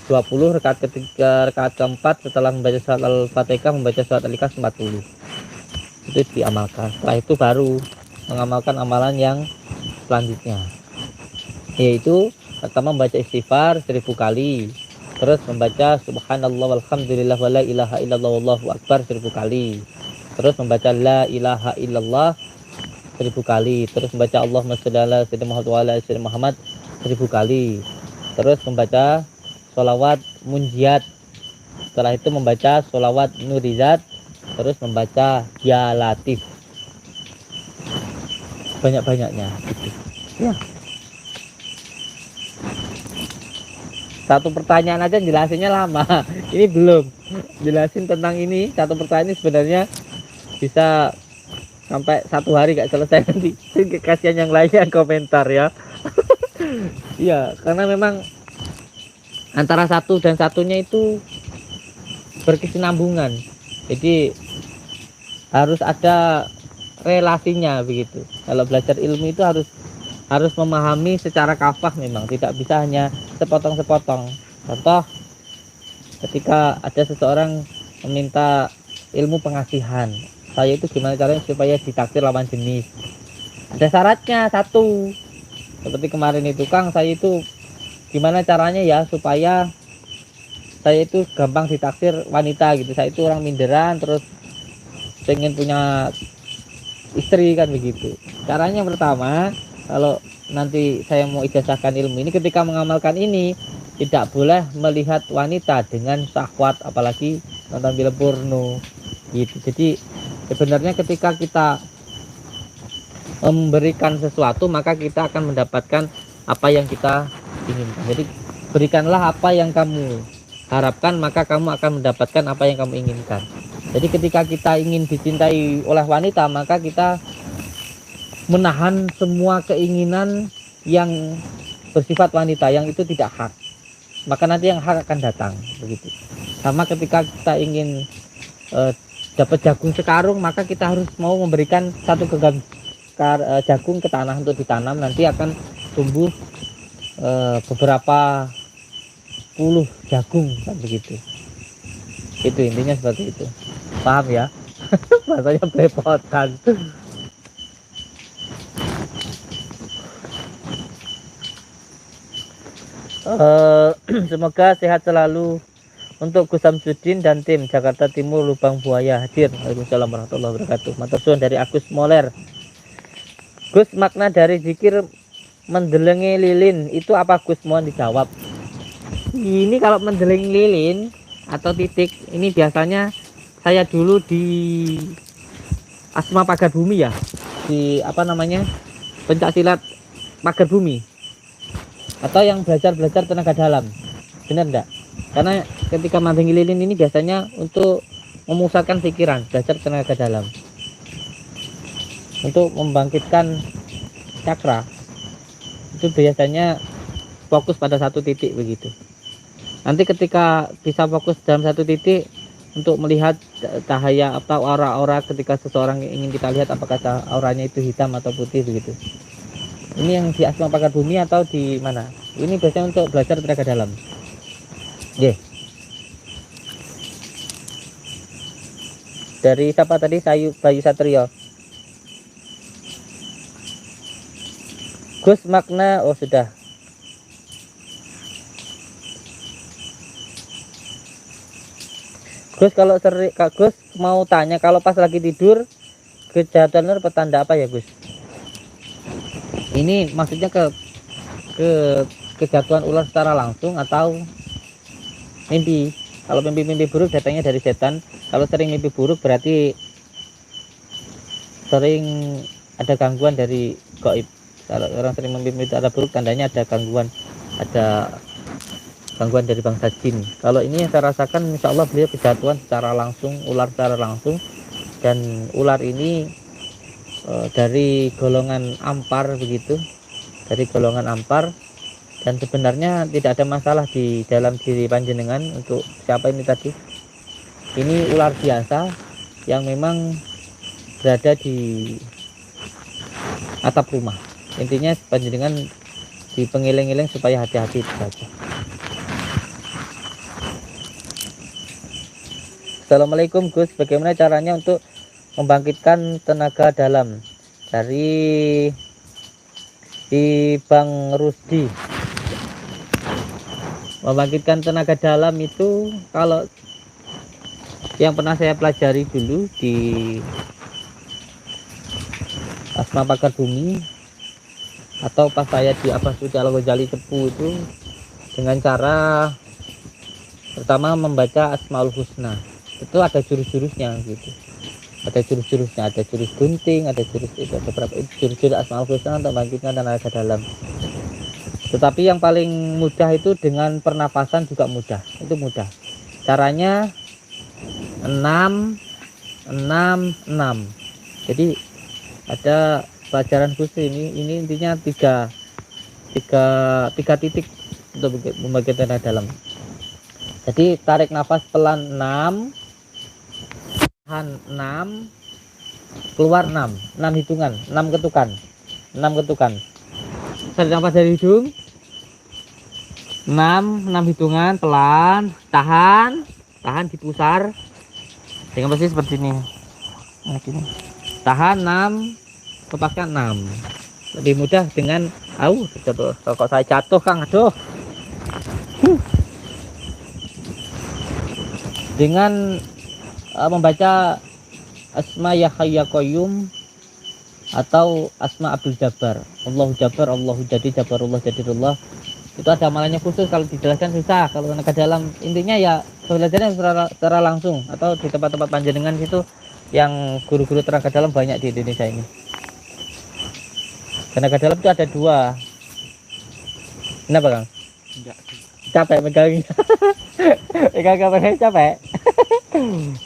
20. Rakaat keempat setelah membaca surat Al-Fatihah membaca surat Al-Ikhlas 40. Itu diamalkan. Setelah itu baru mengamalkan amalan yang selanjutnya, yaitu pertama membaca istighfar 1000 kali, terus membaca subhanallah walhamdulillah wala ilaha illallah wallahu akbar 1000 kali, terus membaca la ilaha illallah 1000 kali, terus membaca Allahumma sholli ala sayyidina Muhammad wa ala sayyidina Muhammad 1000 kali, terus membaca sholawat munjiat, setelah itu membaca sholawat nurizat, terus membaca ya latif banyak-banyaknya gitu. Ya. Satu pertanyaan aja jelasinnya lama. Ini belum jelasin tentang ini. Satu pertanyaan ini sebenarnya bisa sampai 1 hari gak selesai nanti. Kasihan yang lainnya komentar ya. Iya, karena memang antara satu dan satunya itu berkesinambungan. Jadi harus ada relasinya begitu. Kalau belajar ilmu itu harus memahami secara kafah, memang tidak bisa hanya sepotong-sepotong. Contoh, ketika ada seseorang meminta ilmu pengasihan, saya itu gimana caranya supaya ditaksir lawan jenis. Ada syaratnya satu. Seperti kemarin itu Kang, saya itu gimana caranya ya supaya saya itu gampang ditaksir wanita gitu. Saya itu orang minderan, terus pengen punya istri kan begitu. Caranya yang pertama, kalau nanti saya mau ijazahkan ilmu ini, ketika mengamalkan ini tidak boleh melihat wanita dengan syahwat, apalagi nonton film porno gitu. Jadi sebenarnya ketika kita memberikan sesuatu, maka kita akan mendapatkan apa yang kita inginkan. Jadi berikanlah apa yang kamu harapkan, maka kamu akan mendapatkan apa yang kamu inginkan. Jadi ketika kita ingin dicintai oleh wanita, maka kita menahan semua keinginan yang bersifat wanita, yang itu tidak hak. Maka nanti yang hak akan datang begitu. Sama ketika kita ingin dapat jagung sekarung, maka kita harus mau memberikan satu genggam jagung ke tanah untuk ditanam. Nanti akan tumbuh beberapa puluh jagung kan begitu. Itu intinya seperti itu. Paham ya? Bahasanya belepotan. Semoga sehat selalu untuk Gus Samsudin dan tim Jakarta Timur Lubang Buaya hadir. Waalaikumsalam warahmatullahi wabarakatuh. Matur suwun dari Agus Moler. Gus, makna dari zikir mendelengi lilin itu apa Gus? Mohon dijawab. Ini kalau mendelengi lilin atau titik ini biasanya saya dulu di Asma Pagar Bumi ya, di apa namanya, pencaksilat Pagar Bumi, atau yang belajar tenaga dalam, benar enggak? Karena ketika mendelengi lilin ini biasanya untuk memusatkan pikiran, belajar tenaga dalam, untuk membangkitkan cakra, itu biasanya fokus pada satu titik begitu. Nanti ketika bisa fokus dalam satu titik untuk melihat cahaya atau aura-aura, ketika seseorang ingin kita lihat apakah auranya itu hitam atau putih begitu. Ini yang di Asma Pagar Bumi atau di mana? Ini biasanya untuk belajar tenaga dalam. Yeah. Dari siapa tadi? Bayu Satrio. Gus, makna, oh sudah. Gus, kalau Kak Gus mau tanya, kalau pas lagi tidur kejahatan petanda apa ya Gus? Ini maksudnya ke kejatuhan ular secara langsung atau mimpi. Kalau mimpi-mimpi buruk datangnya dari setan. Kalau sering mimpi buruk berarti sering ada gangguan dari gaib. Kalau orang sering mimpi ada buruk, tandanya ada gangguan dari bangsa jin. Kalau ini yang saya rasakan, insya Allah beliau kejatuhan secara langsung, ular secara langsung, dan ular ini dari golongan ampar begitu, dari golongan ampar, dan sebenarnya tidak ada masalah di dalam diri panjenengan. Untuk siapa ini tadi? Ini ular biasa yang memang berada di atap rumah. Intinya panjenengan di pengiling-iling supaya hati-hati saja. Assalamualaikum Gus, bagaimana caranya untuk membangkitkan tenaga dalam? Dari Bang Rusdi. Membangkitkan tenaga dalam itu, kalau yang pernah saya pelajari dulu di Asma Pakar Bumi, atau pas saya di Abbas Suci Al-Ghazali Cepu, itu dengan cara pertama membaca Asmaul Husna. Itu ada jurus-jurusnya gitu, ada jurus-jurusnya, ada jurus gunting, ada jurus itu, ada beberapa jurus-jurus Asmaul Husna untuk membangkitkan tenaga dalam. Tetapi yang paling mudah itu dengan pernapasan juga mudah. Itu mudah. Caranya 6 6 6. Jadi ada pelajaran khusus ini intinya tiga titik untuk membangkitkan tenaga dalam. Jadi tarik nafas pelan 6, tahan 6, keluar 6 hitungan, 6 ketukan. Tarik nafas dari hidung 6 hitungan, pelan, tahan dipusar dengan posisi seperti ini. Nah, gini. Tahan 6, lepaskan 6. Lebih mudah dengan jatuh. Kok saya jatuh, Kang, aduh. Dengan membaca Asma Ya Hayy Ya Qayyum atau Asma Abdul Jabbar, Allahu Jabbar, Allahu Jadi, Jabbarullah, Jadirullah. Itu ada amalannya khusus, kalau dijelaskan susah. Kalau tenaga dalam, intinya ya belajarnya secara langsung, atau di tempat-tempat panjenengan situ yang guru-guru tenaga dalam banyak di Indonesia ini. Tenaga dalam itu ada 2. Kenapa, Kang? Enggak. Capek megangnya. Megang kameranya capek.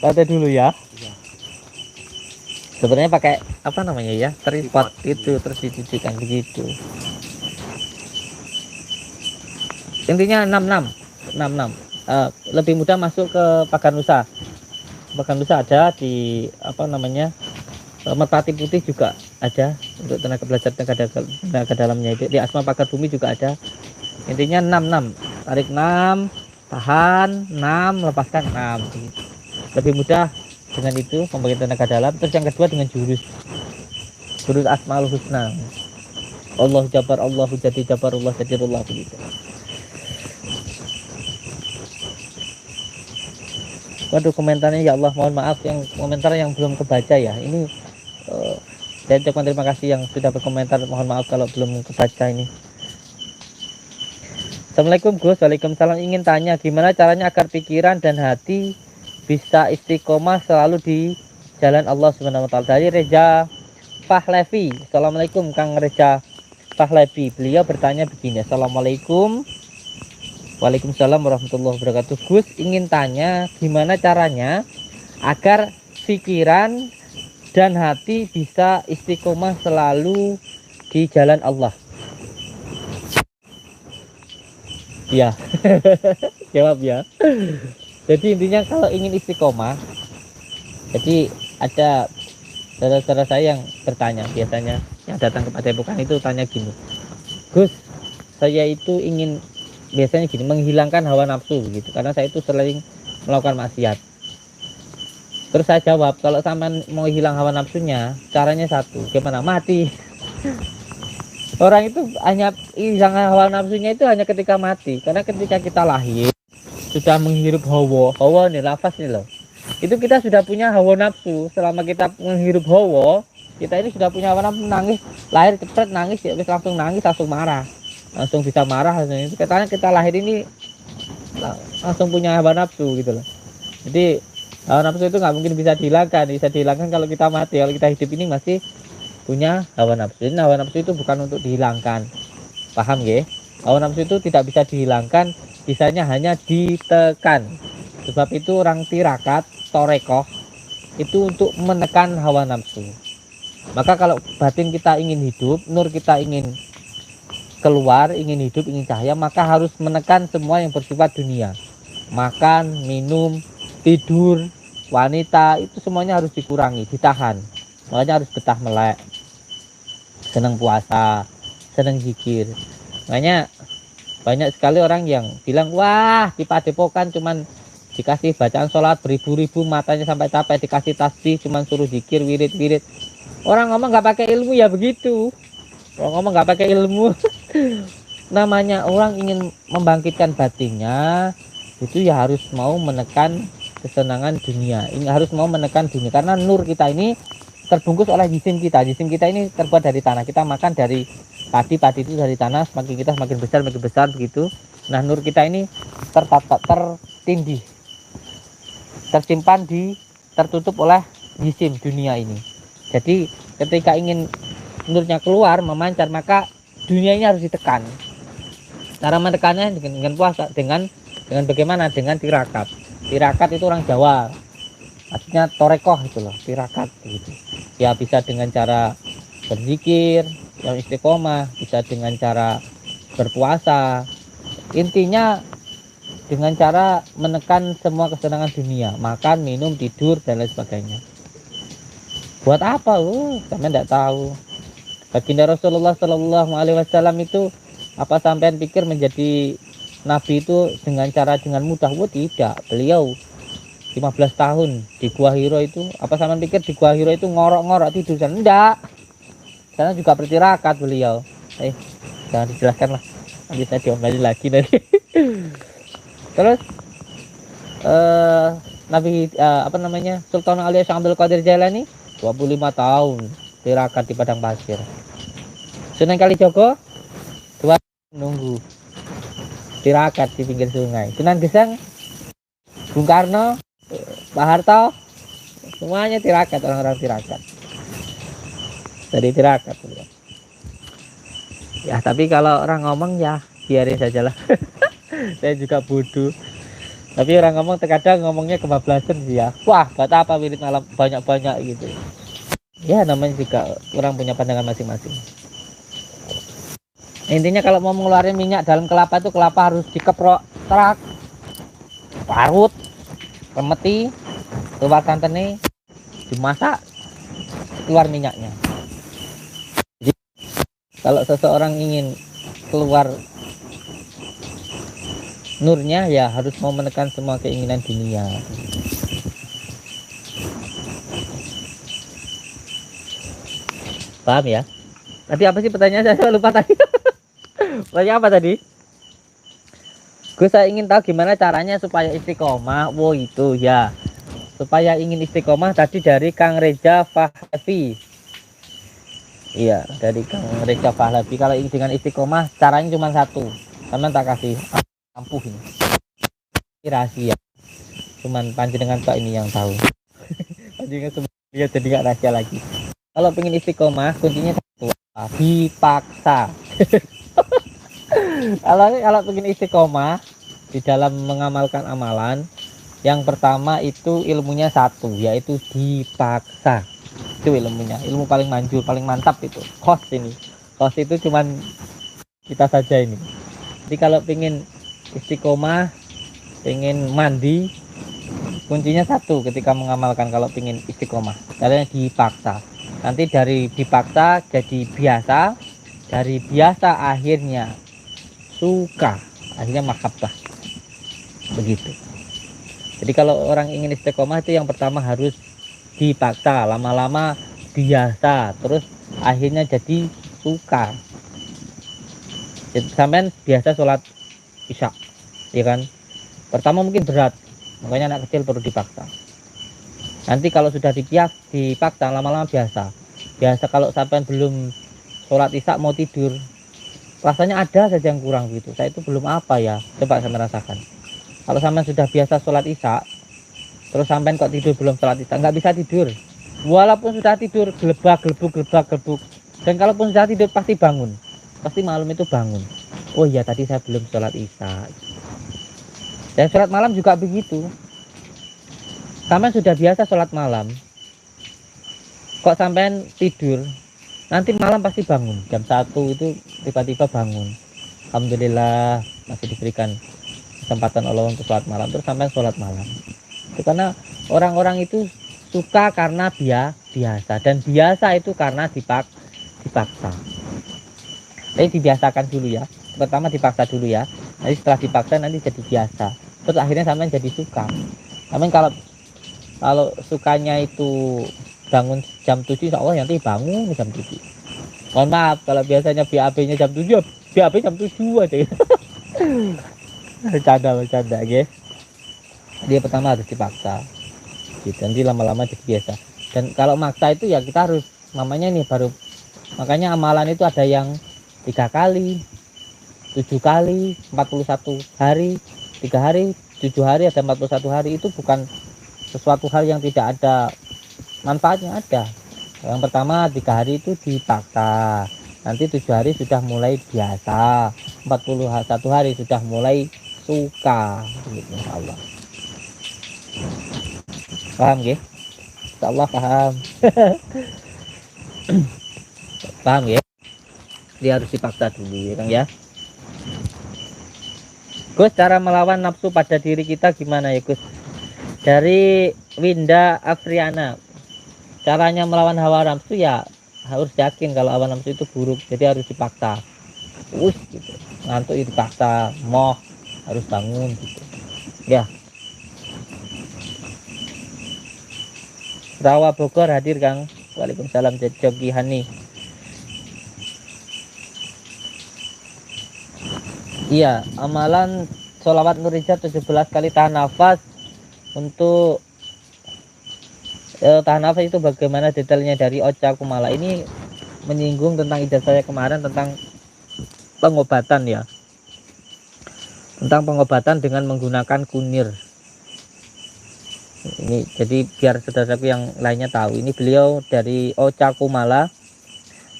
Santai dulu ya. Iya. Sebenarnya pakai apa namanya ya? Tripod itu, terus dicucikan begitu. Intinya 66. Lebih mudah masuk ke Pagar Nusa. Pagar Nusa ada di apa namanya? Merpati Putih juga ada untuk tenaga belajar tenaga dalamnya itu. Di Asma Pakar Bumi juga ada. Intinya 66. Tarik 6, tahan 6, lepaskan 6. Lebih mudah dengan itu membagi tenaga dalam. Terus yang kedua dengan jurus Asmaul Husna. Allahu Jabbar, Allahu Jadi, Jabbarullah, Jadirullah begitu. Waduh, komentarnya ya Allah, mohon maaf yang komentar yang belum kebaca ya. Ini saya ucapkan terima kasih yang sudah berkomentar. Mohon maaf kalau belum kebaca ini. Assalamualaikum Gus. Waalaikumsalam. Ingin tanya gimana caranya agar pikiran dan hati bisa istiqomah selalu di jalan Allah Subhanahu wa taala. Dari Reza Pahlavi. Assalamualaikum Kang Reza Pahlavi. Beliau bertanya begini. Assalamualaikum. Waalaikumsalam warahmatullahi wabarakatuh. Gus ingin tanya gimana caranya agar pikiran dan hati bisa istiqomah selalu di jalan Allah. Ya, jawab ya. Jadi intinya kalau ingin istiqomah, jadi ada saudara-saudara saya yang bertanya, biasanya yang datang kepada bukan itu tanya gini, Gus, saya itu ingin biasanya gini, menghilangkan hawa nafsu begitu, karena saya itu sering melakukan maksiat. Terus saya jawab, kalau sama mau hilang hawa nafsunya, caranya satu, gimana? Mati. Orang itu hanya hilang hawa nafsunya itu hanya ketika mati. Karena ketika kita lahir sudah menghirup hawa nih, lafaz nih loh. Itu kita sudah punya hawa nafsu. Selama kita menghirup hawa, Kita ini sudah punya hawa nafsu, nangis, lahir cepet nangis ya wis langsung nangis, langsung marah. Langsung bisa marah itu katanya kita lahir ini langsung punya hawa nafsu gitu loh. Jadi hawa nafsu itu nggak mungkin bisa dihilangkan kalau kita mati. Kalau kita hidup ini masih punya hawa nafsu. Jadi hawa nafsu itu bukan untuk dihilangkan, paham ya? Hawa nafsu itu tidak bisa dihilangkan, bisanya hanya ditekan. Sebab itu orang tirakat, torekoh itu untuk menekan hawa nafsu. Maka kalau batin kita ingin hidup, nur kita ingin keluar, ingin hidup, ingin cahaya, maka harus menekan semua yang bersifat dunia. Makan, minum, tidur, wanita, itu semuanya harus dikurangi, ditahan. Makanya harus betah melek, senang puasa, senang zikir. Makanya banyak sekali orang yang bilang, wah di padepokan cuman dikasih bacaan sholat beribu-ribu, matanya sampai capek, dikasih tasbih cuman suruh zikir, wirid-wirid. Orang ngomong nggak pakai ilmu ya begitu. Orang ngomong nggak pakai ilmu. Namanya orang ingin membangkitkan batinnya, itu ya harus mau menekan kesenangan dunia. Ini harus mau menekan dunia karena nur kita ini terbungkus oleh jisim kita. Jisim kita ini terbuat dari tanah. Kita makan dari padi, padi itu dari tanah. Semakin kita semakin besar begitu. Nah nur kita ini tertindih, tersimpan tertutup oleh jisim dunia ini. Jadi ketika ingin nurnya keluar memancar, maka dunia ini harus ditekan. Cara menekannya dengan puasa, dengan bagaimana? Dengan tirakat. Tirakat itu orang Jawa, artinya torekoh itu loh, tirakat gitu. Ya bisa dengan cara berzikir yang istiqomah, bisa dengan cara berpuasa. Intinya dengan cara menekan semua kesenangan dunia, makan, minum, tidur dan lain sebagainya. Buat apa? Kami tidak tahu. Baginda Rasulullah Shallallahu Alaihi Wasallam itu, apa sampean pikir menjadi nabi itu dengan mudah? Tidak. Beliau 15 tahun di Gua Hiro itu, apa sampean pikir di Gua Hiro itu ngorok-ngorok tidur? Enggak. Karena juga bertirakat beliau. Jangan dijelaskan lah. Nanti saya diomeli lagi nanti. Terus Nabi Sultan Ali Abdul Qadir Jailani 25 tahun tirakat di padang pasir. Sunan Kalijogo 2 nunggu tirakat di pinggir sungai. Sunan Geseng, Bung Karno, Pak Harto, semuanya tirakat, orang-orang tirakat. Dari tirakat. Ya tapi kalau orang ngomong ya biarin sajalah. Saya juga bodoh. Tapi orang ngomong terkadang ngomongnya kebablasan sih ya. Wah, buat apa wirid malam banyak-banyak gitu. Ya namanya juga orang punya pandangan masing-masing. Intinya kalau mau mengeluarkan minyak dalam kelapa itu, kelapa harus dikeprok, terak, parut, remeti, keluar santannya, dimasak, keluar minyaknya. Jadi kalau seseorang ingin keluar nurnya, ya harus mau menekan semua keinginan dunia. Paham ya? Tadi apa sih pertanyaan? Saya lupa tadi. Pertanyaan apa tadi? Saya ingin tahu gimana caranya supaya istiqomah. Wow itu ya. Supaya ingin istiqomah tadi dari Kang Reza Pahlavi. Iya, dari Kang Reza Pahlavi. Kalau dengan istiqomah caranya cuma satu. Karena tak kasih lampu ini rahasia, cuman panjenengan Pak ini yang tahu. Panjenengan semuanya jadi nggak rahasia lagi. Kalau pengen istiqomah kuncinya satu, dipaksa. kalau pengen istiqomah di dalam mengamalkan amalan, yang pertama itu ilmunya satu, yaitu dipaksa. Itu ilmunya, ilmu paling manjur, paling mantap itu. Kos itu cuman kita saja ini. Jadi kalau pengen istiqomah, pengen mandi, kuncinya satu ketika mengamalkan. Kalau pengen istiqomah caranya dipaksa. Nanti dari dipaksa jadi biasa, dari biasa akhirnya suka, akhirnya mahabbah, begitu. Jadi kalau orang ingin istiqomah itu yang pertama harus dipaksa, lama-lama biasa, terus akhirnya jadi suka. Jadi sampean biasa sholat isya, ya kan? Pertama mungkin berat, makanya anak kecil perlu dipaksa. Nanti kalau sudah dipaksa lama-lama biasa. biasa kalau sampai belum sholat isya mau tidur, rasanya ada saja yang kurang gitu. Saya itu belum apa ya, coba saya merasakan. Kalau sampai sudah biasa sholat isya, terus sampai kok tidur belum sholat isya, nggak bisa tidur. Walaupun sudah tidur, gelebak gelebuk gelebak gelebuk. Dan kalaupun sudah tidur pasti bangun, pasti malam itu bangun. Oh iya tadi saya belum sholat isya. Dan sholat malam juga begitu. Sampai sudah biasa sholat malam, kok sampai tidur, nanti malam pasti bangun. Jam 1 itu tiba-tiba bangun. Alhamdulillah masih diberikan kesempatan Allah untuk sholat malam, terus sampai sholat malam. Itu karena orang-orang itu suka karena biasa, dan biasa itu karena dipaksa. Jadi dibiasakan dulu ya, pertama dipaksa dulu ya, nanti setelah dipaksa nanti jadi biasa, terus akhirnya sampai jadi suka. Sampai kalau sukanya itu bangun jam 7, insya Allah nanti bangun jam 7. Mohon maaf kalau biasanya BAB-nya jam 7, BAB jam 7 aja. Bercanda guys. Dia pertama harus dipaksa gitu, nanti lama-lama jadi biasa. Dan kalau maksa itu ya kita harus, namanya nih baru, makanya amalan itu ada yang 3 kali, 7 kali, 41 hari, 3 hari, 7 hari, ada 41 hari. Itu bukan sesuatu hal yang tidak ada manfaatnya, ada. Yang pertama 3 hari itu dipaksa, nanti 7 hari sudah mulai biasa, 41 hari sudah mulai suka gitu, insya Allah. Paham ya? Insya Allah paham. Paham ya? Dia harus dipaksa dulu ya Kang ya. Gus, cara melawan nafsu pada diri kita gimana ya Gus? Dari Winda Afriana, caranya melawan hawa nafsu ya harus yakin kalau hawa nafsu itu buruk, jadi harus dipaksa. Gitu. Ngantuk itu dipaksa, moh harus bangun gitu. Ya. Rawa Bogor hadir Kang. Waalaikumsalam Jogi Hani. Iya, amalan sholawat Nurijat 17 kali tahan nafas. Untuk tahan nafas itu bagaimana detailnya dari Ocha Kumala. Ini menyinggung tentang ijazah saya kemarin tentang pengobatan ya, tentang pengobatan dengan menggunakan kunir. Ini jadi biar saudaraku yang lainnya tahu, ini beliau dari Ocha Kumala.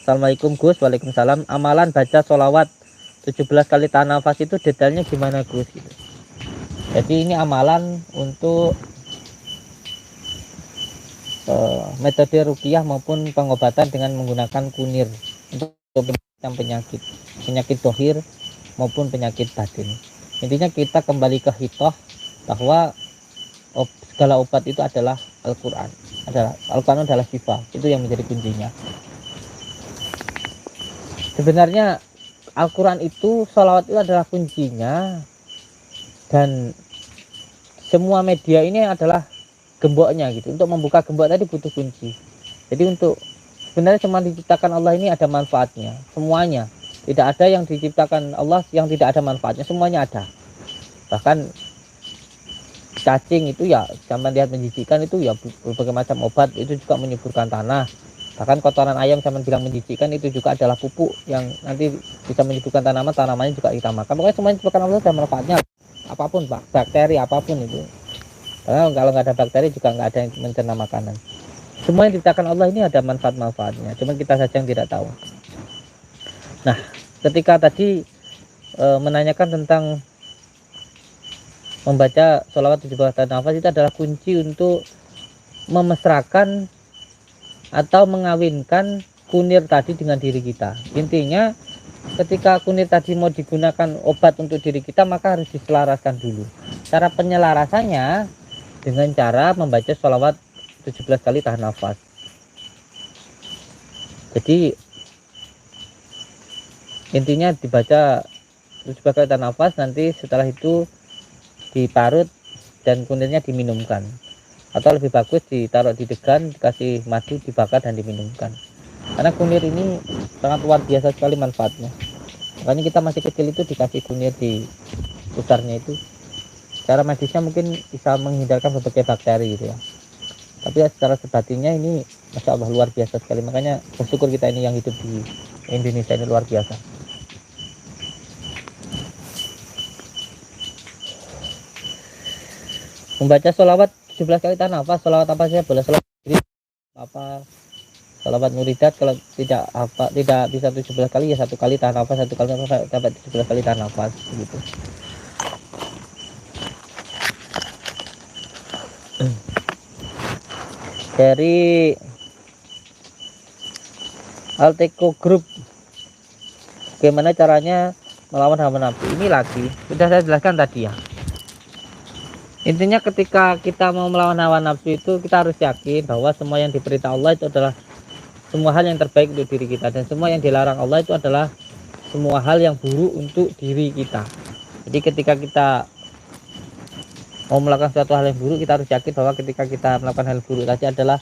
Assalamualaikum Gus. Waalaikumsalam. Amalan baca sholawat 17 kali tahan nafas itu detailnya gimana Gus gitu. Jadi ini amalan untuk metode ruqyah maupun pengobatan dengan menggunakan kunir untuk penyakit dohir maupun penyakit batin. Intinya kita kembali ke hitoh bahwa segala obat itu adalah Al-Quran. Al-Quran adalah syifa, itu yang menjadi kuncinya. Sebenarnya Al-Quran itu, sholawat itu adalah kuncinya, dan semua media ini adalah gemboknya gitu. Untuk membuka gembok tadi butuh kunci. Jadi untuk sebenarnya semua diciptakan Allah ini ada manfaatnya, semuanya. Tidak ada yang diciptakan Allah yang tidak ada manfaatnya, semuanya ada. Bahkan cacing itu ya sama lihat menjijikkan, itu ya berbagai macam obat, itu juga menyuburkan tanah. Bahkan kotoran ayam sama bilang menjijikkan, itu juga adalah pupuk yang nanti bisa menyuburkan tanaman, tanamannya juga kita makan. Pokoknya semuanya diciptakan Allah ada manfaatnya. Apapun Pak, bakteri apapun itu. Karena kalau nggak ada bakteri juga nggak ada yang mencerna makanan. Semua yang diciptakan Allah ini ada manfaat-manfaatnya, cuma kita saja yang tidak tahu. Nah, ketika tadi menanyakan tentang membaca sholawat 17 kali nafas, itu adalah kunci untuk memesrakan atau mengawinkan kunir tadi dengan diri kita. Intinya ketika kunir tadi mau digunakan obat untuk diri kita, maka harus diselaraskan dulu. Cara penyelarasannya dengan cara membaca sholawat 17 kali tahan nafas. Jadi intinya dibaca 17 kali tahan nafas, nanti setelah itu diparut dan kunirnya diminumkan. Atau lebih bagus ditaruh di degan, dikasih madu, dibakar dan diminumkan. Karena kunir ini sangat luar biasa sekali manfaatnya. Makanya kita masih kecil itu dikasih kunir di pusarnya itu. Cara medisnya mungkin bisa menghindarkan berbagai bakteri gitu ya. Tapi ya secara sebatinnya ini Masya Allah, luar biasa sekali. Makanya bersyukur kita ini yang hidup di Indonesia ini luar biasa. Membaca sholawat 17 kali tahan nafas. Sholawat apa saja boleh, sholawat apa, sholawat muridat. Kalau tidak apa, tidak bisa 17 kali ya satu kali tahan nafas, satu kali nafas, dapat 17 kali tahan nafas gitu. Dari Alteko Group, bagaimana caranya melawan hawa nafsu? Ini lagi sudah saya jelaskan tadi ya. Intinya ketika kita mau melawan hawa nafsu itu kita harus yakin bahwa semua yang diperintah Allah itu adalah semua hal yang terbaik untuk diri kita, dan semua yang dilarang Allah itu adalah semua hal yang buruk untuk diri kita. Jadi ketika kita mau melakukan suatu hal yang buruk, kita harus yakin bahwa ketika kita melakukan hal buruk tadi adalah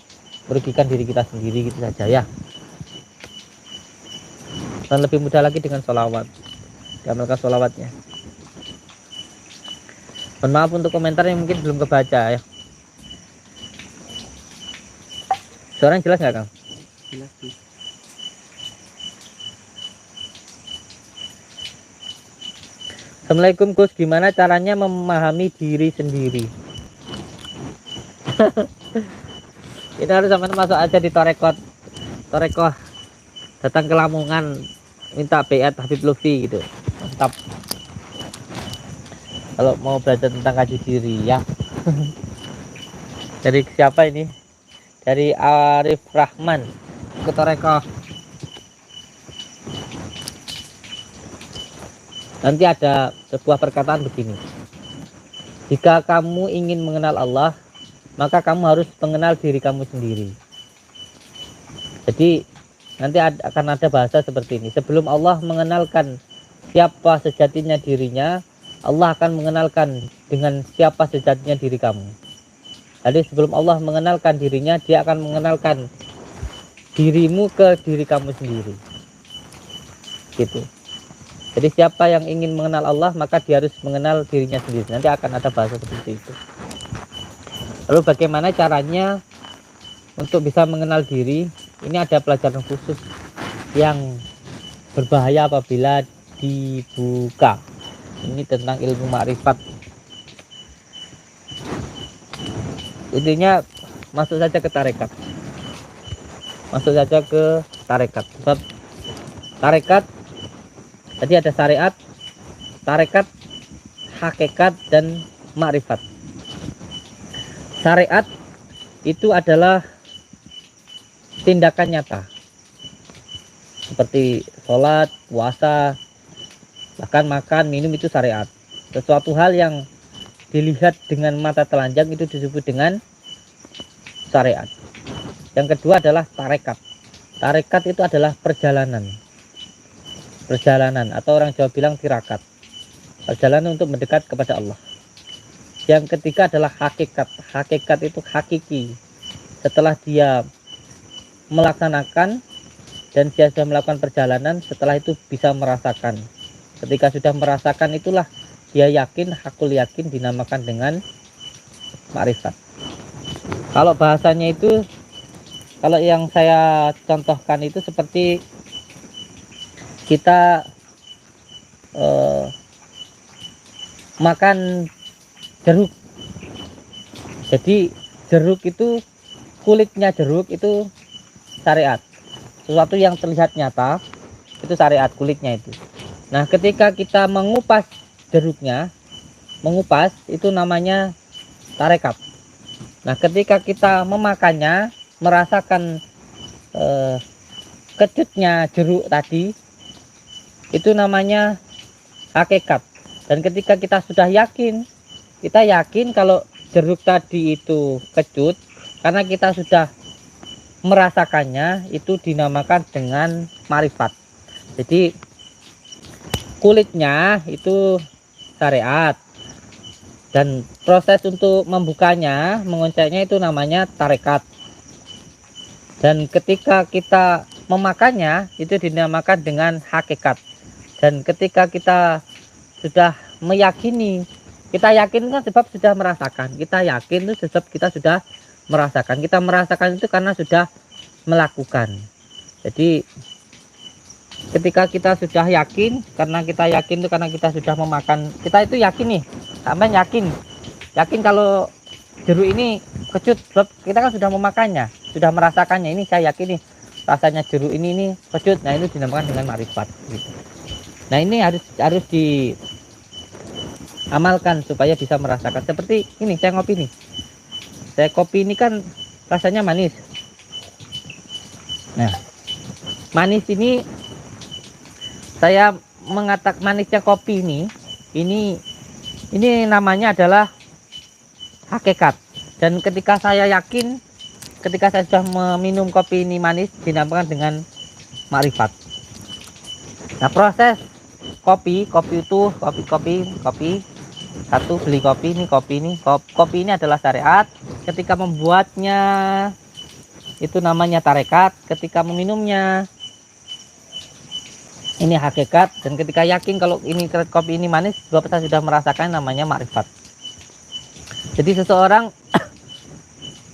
merugikan diri kita sendiri, gitu saja ya. Dan lebih mudah lagi dengan sholawat, diamalkan sholawatnya. Mohon maaf untuk komentar yang mungkin belum kebaca ya. Suaranya jelas nggak, Kang? Jelas sih. Assalamualaikum Gus, gimana caranya memahami diri sendiri? Ini harus sampai masuk aja di Torekoh datang ke Lamongan minta beat Habib Lutfi gitu, mantap. Kalau mau belajar tentang kaji diri ya. Dari siapa ini? Dari Arif Rahman ke Torekoh. Nanti ada sebuah perkataan begini: jika kamu ingin mengenal Allah, maka kamu harus mengenal diri kamu sendiri. Jadi nanti akan ada bahasa seperti ini: sebelum Allah mengenalkan siapa sejatinya dirinya, Allah akan mengenalkan dengan siapa sejatinya diri kamu. Jadi sebelum Allah mengenalkan dirinya, dia akan mengenalkan dirimu ke diri kamu sendiri, gitu. Jadi siapa yang ingin mengenal Allah, maka dia harus mengenal dirinya sendiri. Nanti akan ada bahasa seperti itu. Lalu bagaimana caranya untuk bisa mengenal diri? Ini ada pelajaran khusus yang berbahaya apabila dibuka. Ini tentang ilmu makrifat. Intinya masuk saja ke tarekat. Masuk saja ke tarekat. Sebab tarekat tadi ada syariat, tarekat, hakikat, dan makrifat. Syariat itu adalah tindakan nyata, seperti sholat, puasa, bahkan makan, minum, itu syariat. Sesuatu hal yang dilihat dengan mata telanjang itu disebut dengan syariat. Yang kedua adalah tarekat. Tarekat itu adalah perjalanan atau orang Jawa bilang tirakat, perjalanan untuk mendekat kepada Allah. Yang ketiga adalah hakikat. Hakikat itu hakiki, setelah dia melaksanakan dan dia sudah melakukan perjalanan, setelah itu bisa merasakan. Ketika sudah merasakan itulah dia yakin, hakul yakin, dinamakan dengan makrifat. Kalau bahasanya itu, kalau yang saya contohkan itu seperti kita makan jeruk. Jadi jeruk itu, kulitnya jeruk itu syariat. Sesuatu yang terlihat nyata itu syariat, kulitnya itu. Nah, ketika kita mengupas jeruknya, mengupas itu namanya tarekat. Nah, ketika kita memakannya, merasakan kecutnya jeruk tadi, itu namanya hakikat. Dan ketika kita sudah yakin, kita yakin kalau jeruk tadi itu kecut, karena kita sudah merasakannya, itu dinamakan dengan makrifat. Jadi kulitnya itu syariat, dan proses untuk membukanya, mengoncengnya itu namanya tarekat. Dan ketika kita memakannya, itu dinamakan dengan hakikat. Dan ketika kita sudah meyakini, kita yakin kan sebab sudah merasakan. Kita yakin itu sebab kita sudah merasakan. Kita merasakan itu karena sudah melakukan. Jadi ketika kita sudah yakin, karena kita yakin itu karena kita sudah memakan, kita itu yakin nih, sampai yakin kalau jeruk ini kecut, sebab kita kan sudah memakannya, sudah merasakannya. Ini saya yakin nih rasanya jeruk ini kecut. Nah, itu dinamakan dengan makrifat gitu. Nah, ini harus diamalkan supaya bisa merasakan. Seperti ini, saya ngopi nih, kopi ini kan rasanya manis. Nah, manis ini saya mengatakan manisnya kopi ini namanya adalah hakikat. Dan ketika saya yakin, ketika saya sudah meminum kopi ini manis, dinamakan dengan makrifat. Nah, proses kopi itu kopi satu, beli kopi ini adalah syariat. Ketika membuatnya itu namanya tarekat, ketika meminumnya ini hakikat, dan ketika yakin kalau ini kopi ini manis, saya sudah merasakan, namanya makrifat. Jadi seseorang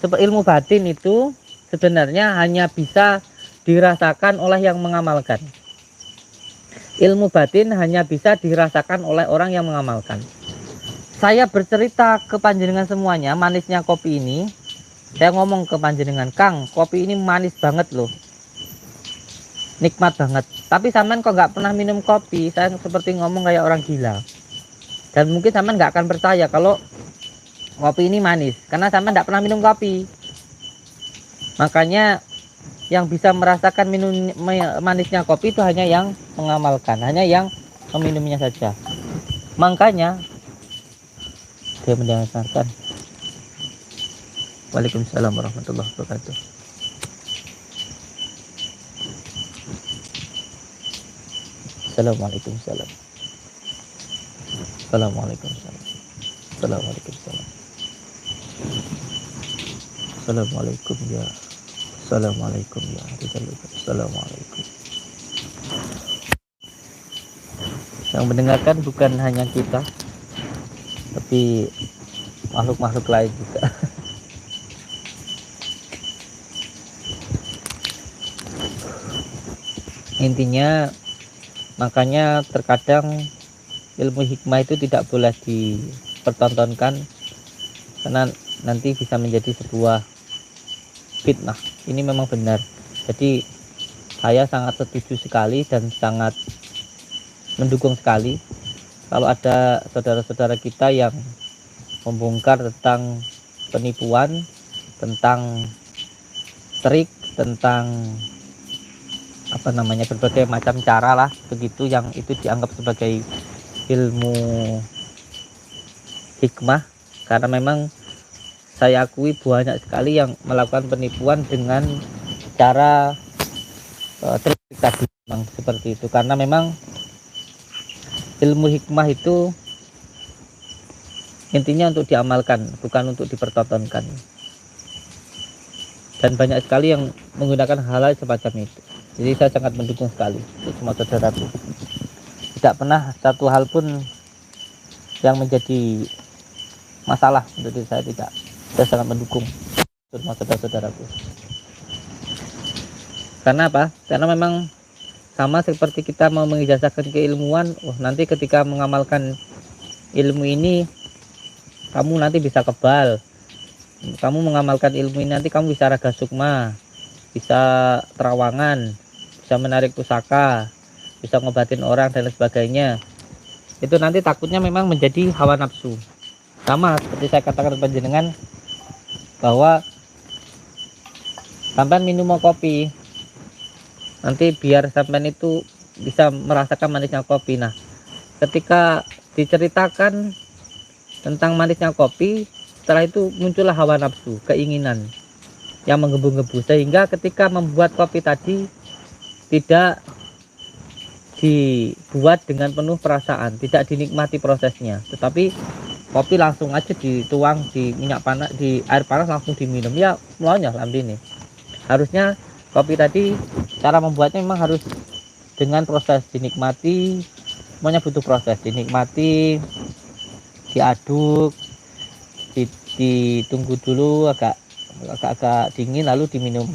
ilmu batin itu sebenarnya hanya bisa dirasakan oleh yang mengamalkan. Ilmu batin hanya bisa dirasakan oleh orang yang mengamalkan. Saya bercerita ke panjenengan semuanya manisnya kopi ini. Saya ngomong ke panjenengan, Kang, kopi ini manis banget loh, nikmat banget. Tapi sampean kok nggak pernah minum kopi, saya seperti ngomong kayak orang gila. Dan mungkin sampean nggak akan percaya kalau kopi ini manis, karena sampean nggak pernah minum kopi. Makanya yang bisa merasakan manisnya kopi itu hanya yang mengamalkan, hanya yang meminumnya saja. Makanya dia mendengarkan. Waalaikumsalam warahmatullahi wabarakatuh. Assalamualaikum salam. Assalamualaikum salam. Assalamualaikum salam. Assalamualaikum ya. Assalamualaikum ya. Assalamualaikum. Yang mendengarkan bukan hanya kita, tapi makhluk-makhluk lain juga. Intinya, makanya terkadang ilmu hikmah itu tidak boleh dipertontonkan, karena nanti bisa menjadi sebuah fitnah. Ini memang benar. Jadi saya sangat setuju sekali dan sangat mendukung sekali kalau ada saudara-saudara kita yang membongkar tentang penipuan, tentang trik, tentang berbagai macam cara lah begitu, yang itu dianggap sebagai ilmu hikmah. Karena memang saya akui banyak sekali yang melakukan penipuan dengan cara trik tadi, memang seperti itu. Karena memang ilmu hikmah itu intinya untuk diamalkan, bukan untuk dipertontonkan. Dan banyak sekali yang menggunakan hal-hal semacam itu. Jadi saya sangat mendukung sekali untuk semua saudaraku. Tidak pernah satu hal pun yang menjadi masalah untuk diri saya, tidak. Saya sangat mendukung untuk semua saudara-saudaraku. Karena apa? Karena memang sama seperti kita mau mengijazahkan keilmuan. Nanti ketika mengamalkan ilmu ini, kamu nanti bisa kebal. Kamu mengamalkan ilmu ini nanti kamu bisa raga sukma, bisa terawangan, bisa menarik pusaka, bisa ngobatin orang dan lain sebagainya. Itu nanti takutnya memang menjadi hawa nafsu. Sama seperti saya katakan panjenengan bahwa sampean minum kopi, nanti biar sampean itu bisa merasakan manisnya kopi. Nah, ketika diceritakan tentang manisnya kopi, setelah itu muncullah hawa nafsu, keinginan yang menggebu-gebu, sehingga ketika membuat kopi tadi tidak dibuat dengan penuh perasaan, tidak dinikmati prosesnya, tetapi kopi langsung aja dituang di minyak panas, di air panas, langsung diminum. Ya maunya ini. Harusnya kopi tadi cara membuatnya memang harus dengan proses dinikmati, semuanya butuh proses, dinikmati, diaduk, ditunggu dulu agak dingin lalu diminum.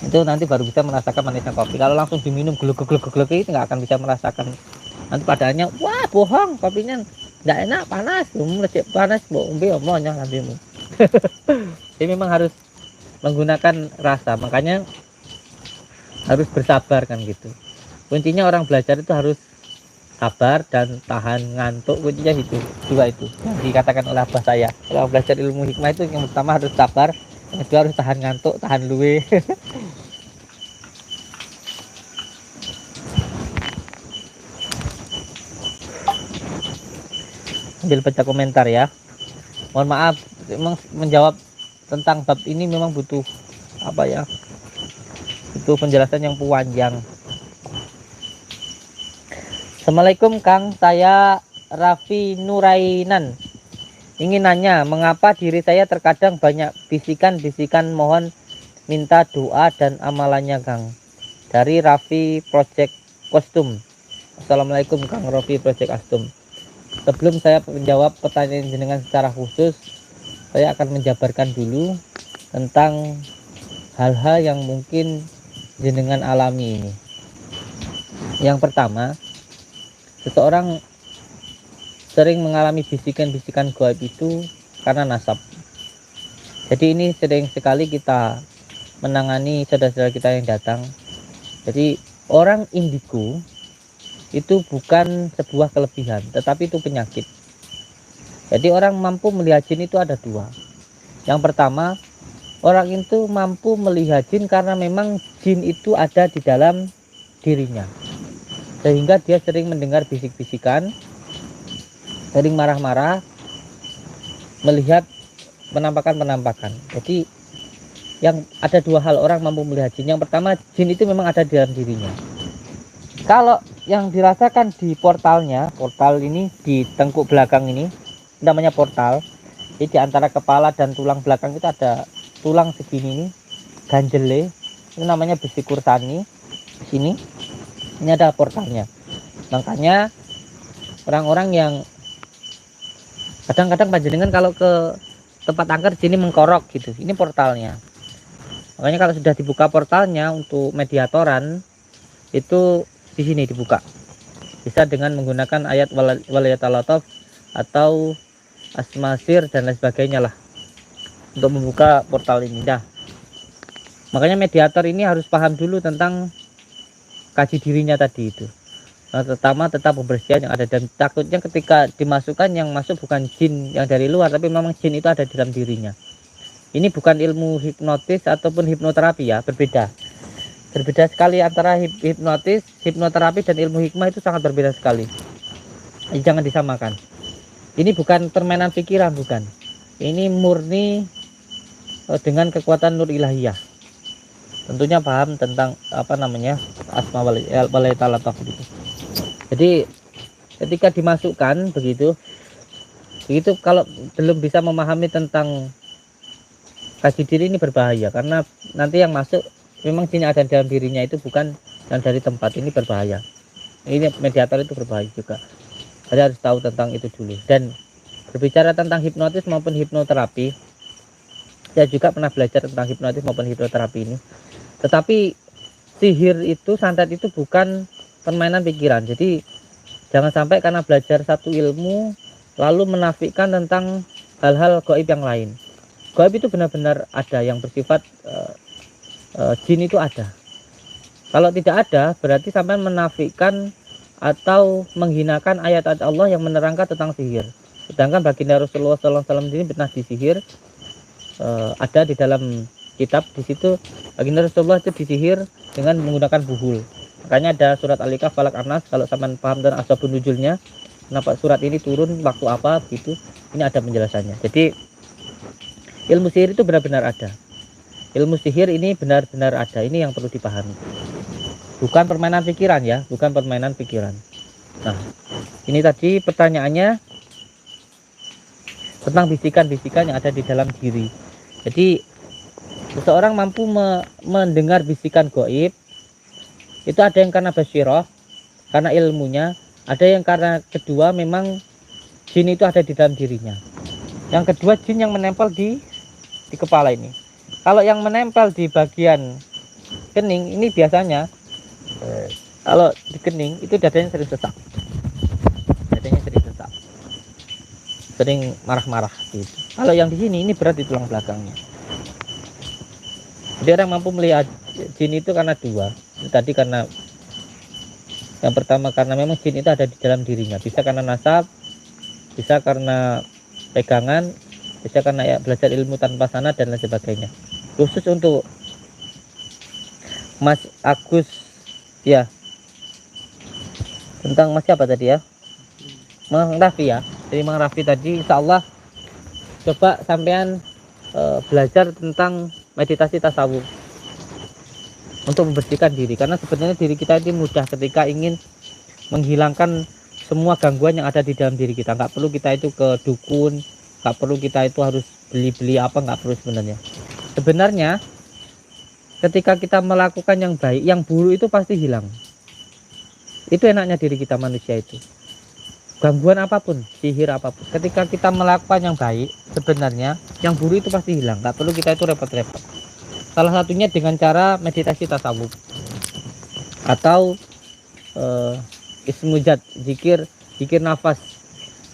Itu nanti baru bisa merasakan manisnya kopi. Kalau langsung diminum gluk-gluk itu nggak akan bisa merasakan. Nanti padahalnya wah bohong, kopinya nggak enak, panas, melecek panas, bombe omongnya lambemu. Jadi memang harus menggunakan rasa, makanya harus bersabar kan gitu. Kuncinya orang belajar itu harus sabar dan tahan ngantuk, kuncinya itu dua itu yang dikatakan oleh abah saya. Kalau belajar ilmu hikmah itu yang pertama harus sabar, yang kedua harus tahan ngantuk, tahan luwe. Ambil baca komentar ya. Mohon maaf, memang menjawab tentang bab ini memang butuh apa ya, butuh penjelasan yang panjang. Assalamualaikum Kang, saya Raffi Nurainan. Ingin nanya, mengapa diri saya terkadang banyak bisikan-bisikan mohon minta doa dan amalannya Kang. Dari Raffi Project Kostum. Assalamualaikum Kang Raffi Project Kostum. Sebelum saya menjawab pertanyaan jenengan secara khusus, saya akan menjabarkan dulu tentang hal-hal yang mungkin jenengan alami ini. Yang pertama, seseorang sering mengalami bisikan-bisikan gaib itu karena nasab. Jadi ini sering sekali kita menangani saudara-saudara kita yang datang. Jadi orang indigo itu bukan sebuah kelebihan, tetapi itu penyakit. Jadi orang mampu melihat jin itu ada dua. Yang pertama, orang itu mampu melihat jin karena memang jin itu ada di dalam dirinya, sehingga dia sering mendengar bisik-bisikan, sering marah-marah, melihat penampakan-penampakan. Jadi yang ada dua hal orang mampu melihat jin. Yang pertama, jin itu memang ada di dalam dirinya. Kalau yang dirasakan di portalnya, portal ini di tengkuk belakang ini namanya portal. Jadi di antara kepala dan tulang belakang itu ada tulang segini ini, ganjele, itu namanya besi kursani. Di sini ini ada portalnya. Makanya orang-orang yang kadang-kadang panjenengan kalau ke tempat angker sini mengkorok gitu, ini portalnya. Makanya kalau sudah dibuka portalnya untuk mediatoran itu di sini dibuka, bisa dengan menggunakan ayat walayatalataf atau asmasir dan lain sebagainya lah untuk membuka portal ini dah. Makanya mediator ini harus paham dulu tentang kaji dirinya tadi itu. Nah, pertama tetap pembersihan yang ada, dan takutnya ketika dimasukkan yang masuk bukan jin yang dari luar, tapi memang jin itu ada di dalam dirinya. Ini bukan ilmu hipnotis ataupun hipnoterapi ya, berbeda sekali antara hipnotis, hipnoterapi dan ilmu hikmah itu sangat berbeda sekali. Jangan disamakan. Ini bukan permainan pikiran, bukan. Ini murni dengan kekuatan nur ilahiyah. Tentunya paham tentang apa namanya asma walai ta'ala gitu. Jadi ketika dimasukkan begitu kalau belum bisa memahami tentang kaji diri ini berbahaya, karena nanti yang masuk memang jin ada dalam dirinya itu bukan yang dari tempat, ini berbahaya. Ini mediator itu berbahaya juga. Jadi harus tahu tentang itu dulu. Dan berbicara tentang hipnotis maupun hipnoterapi, saya juga pernah belajar tentang hipnotis maupun hipnoterapi ini. Tetapi sihir itu, santet itu bukan permainan pikiran. Jadi jangan sampai karena belajar satu ilmu lalu menafikan tentang hal-hal gaib yang lain. Gaib itu benar-benar ada, yang bersifat jin itu ada. Kalau tidak ada, berarti sampai menafikan atau menghinakan ayat-ayat Allah yang menerangkan tentang sihir. Sedangkan baginda Rasulullah SAW ini pernah disihir, ada di dalam kitab. Di situ baginda Rasulullah itu disihir dengan menggunakan buhul. Makanya ada surat Al-Iqaf, Falak, Anas. Kalau sampean paham dan asbabun nuzulnya, kenapa surat ini turun, waktu apa gitu, ini ada penjelasannya. Jadi ilmu sihir itu benar-benar ada. Ilmu sihir ini benar-benar ada. Ini yang perlu dipahami. Bukan permainan pikiran ya, bukan permainan pikiran. Nah, ini tadi pertanyaannya tentang bisikan-bisikan yang ada di dalam diri. Jadi seseorang mampu mendengar bisikan gaib. Itu ada yang karena basyirah, karena ilmunya. Ada yang karena kedua memang jin itu ada di dalam dirinya. Yang kedua jin yang menempel di kepala ini. Kalau yang menempel di bagian kening ini biasanya kalau di kening itu dadanya sering sesak, sering marah-marah gitu. Kalau yang di sini ini berat di tulang belakangnya. Jadi orang mampu melihat jin itu karena dua. Tadi karena yang pertama karena memang jin itu ada di dalam dirinya, bisa karena nasab, bisa karena pegangan, bisa karena ya belajar ilmu tanpa sana dan lain sebagainya. Khusus untuk Mas Agus ya, tentang Mas siapa tadi ya, Mang Raffi ya. Jadi Mang Raffi tadi insya Allah coba sampean belajar tentang meditasi tasawuf untuk membersihkan diri, karena sebenarnya diri kita ini mudah ketika ingin menghilangkan semua gangguan yang ada di dalam diri kita. Nggak perlu kita itu ke dukun, nggak perlu kita itu harus beli-beli apa, nggak perlu sebenarnya ketika kita melakukan yang baik, yang buruk itu pasti hilang. Itu enaknya diri kita manusia itu, gangguan apapun, sihir apapun, ketika kita melakukan yang baik sebenarnya yang buruk itu pasti hilang. Nggak perlu kita itu repot-repot. Salah satunya dengan cara meditasi tasawuf atau ismujad, zikir nafas.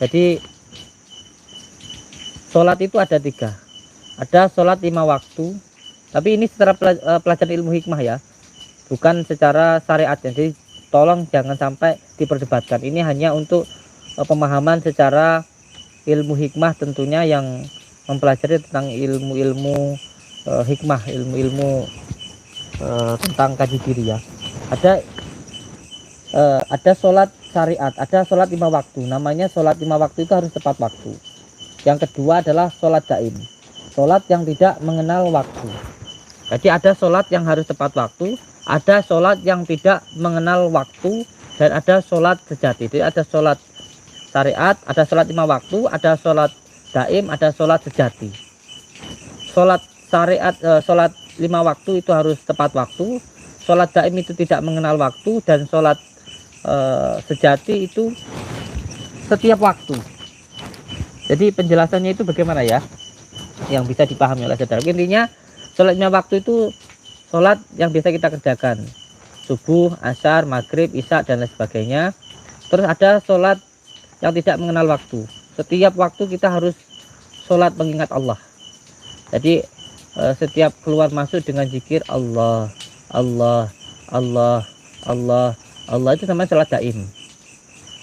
Jadi sholat itu ada 3, ada sholat 5 waktu, tapi ini secara pelajaran ilmu hikmah ya, bukan secara syariat. Jadi tolong jangan sampai diperdebatkan, ini hanya untuk pemahaman secara ilmu hikmah, tentunya yang mempelajari tentang ilmu-ilmu hikmah, ilmu-ilmu tentang kaji diri ya. Ada sholat syariat, ada sholat 5 waktu. Namanya sholat 5 waktu itu harus tepat waktu. Yang kedua adalah sholat daim, sholat yang tidak mengenal waktu. Jadi ada sholat yang harus tepat waktu, ada sholat yang tidak mengenal waktu, dan ada sholat sejati. Jadi ada sholat syariat, ada sholat 5 waktu, ada sholat daim, ada sholat sejati. Sholat syariat, sholat 5 waktu itu harus tepat waktu, sholat daim itu tidak mengenal waktu, dan sholat sejati itu setiap waktu. Jadi penjelasannya itu bagaimana ya, yang bisa dipahami oleh saudara. Intinya sholat 5 waktu itu sholat yang biasa kita kerjakan, subuh, asar, maghrib, isya, dan lain sebagainya. Terus ada sholat yang tidak mengenal waktu, setiap waktu kita harus sholat mengingat Allah. Jadi setiap keluar masuk dengan zikir Allah, Allah, Allah, Allah, Allah, itu namanya sholat daim.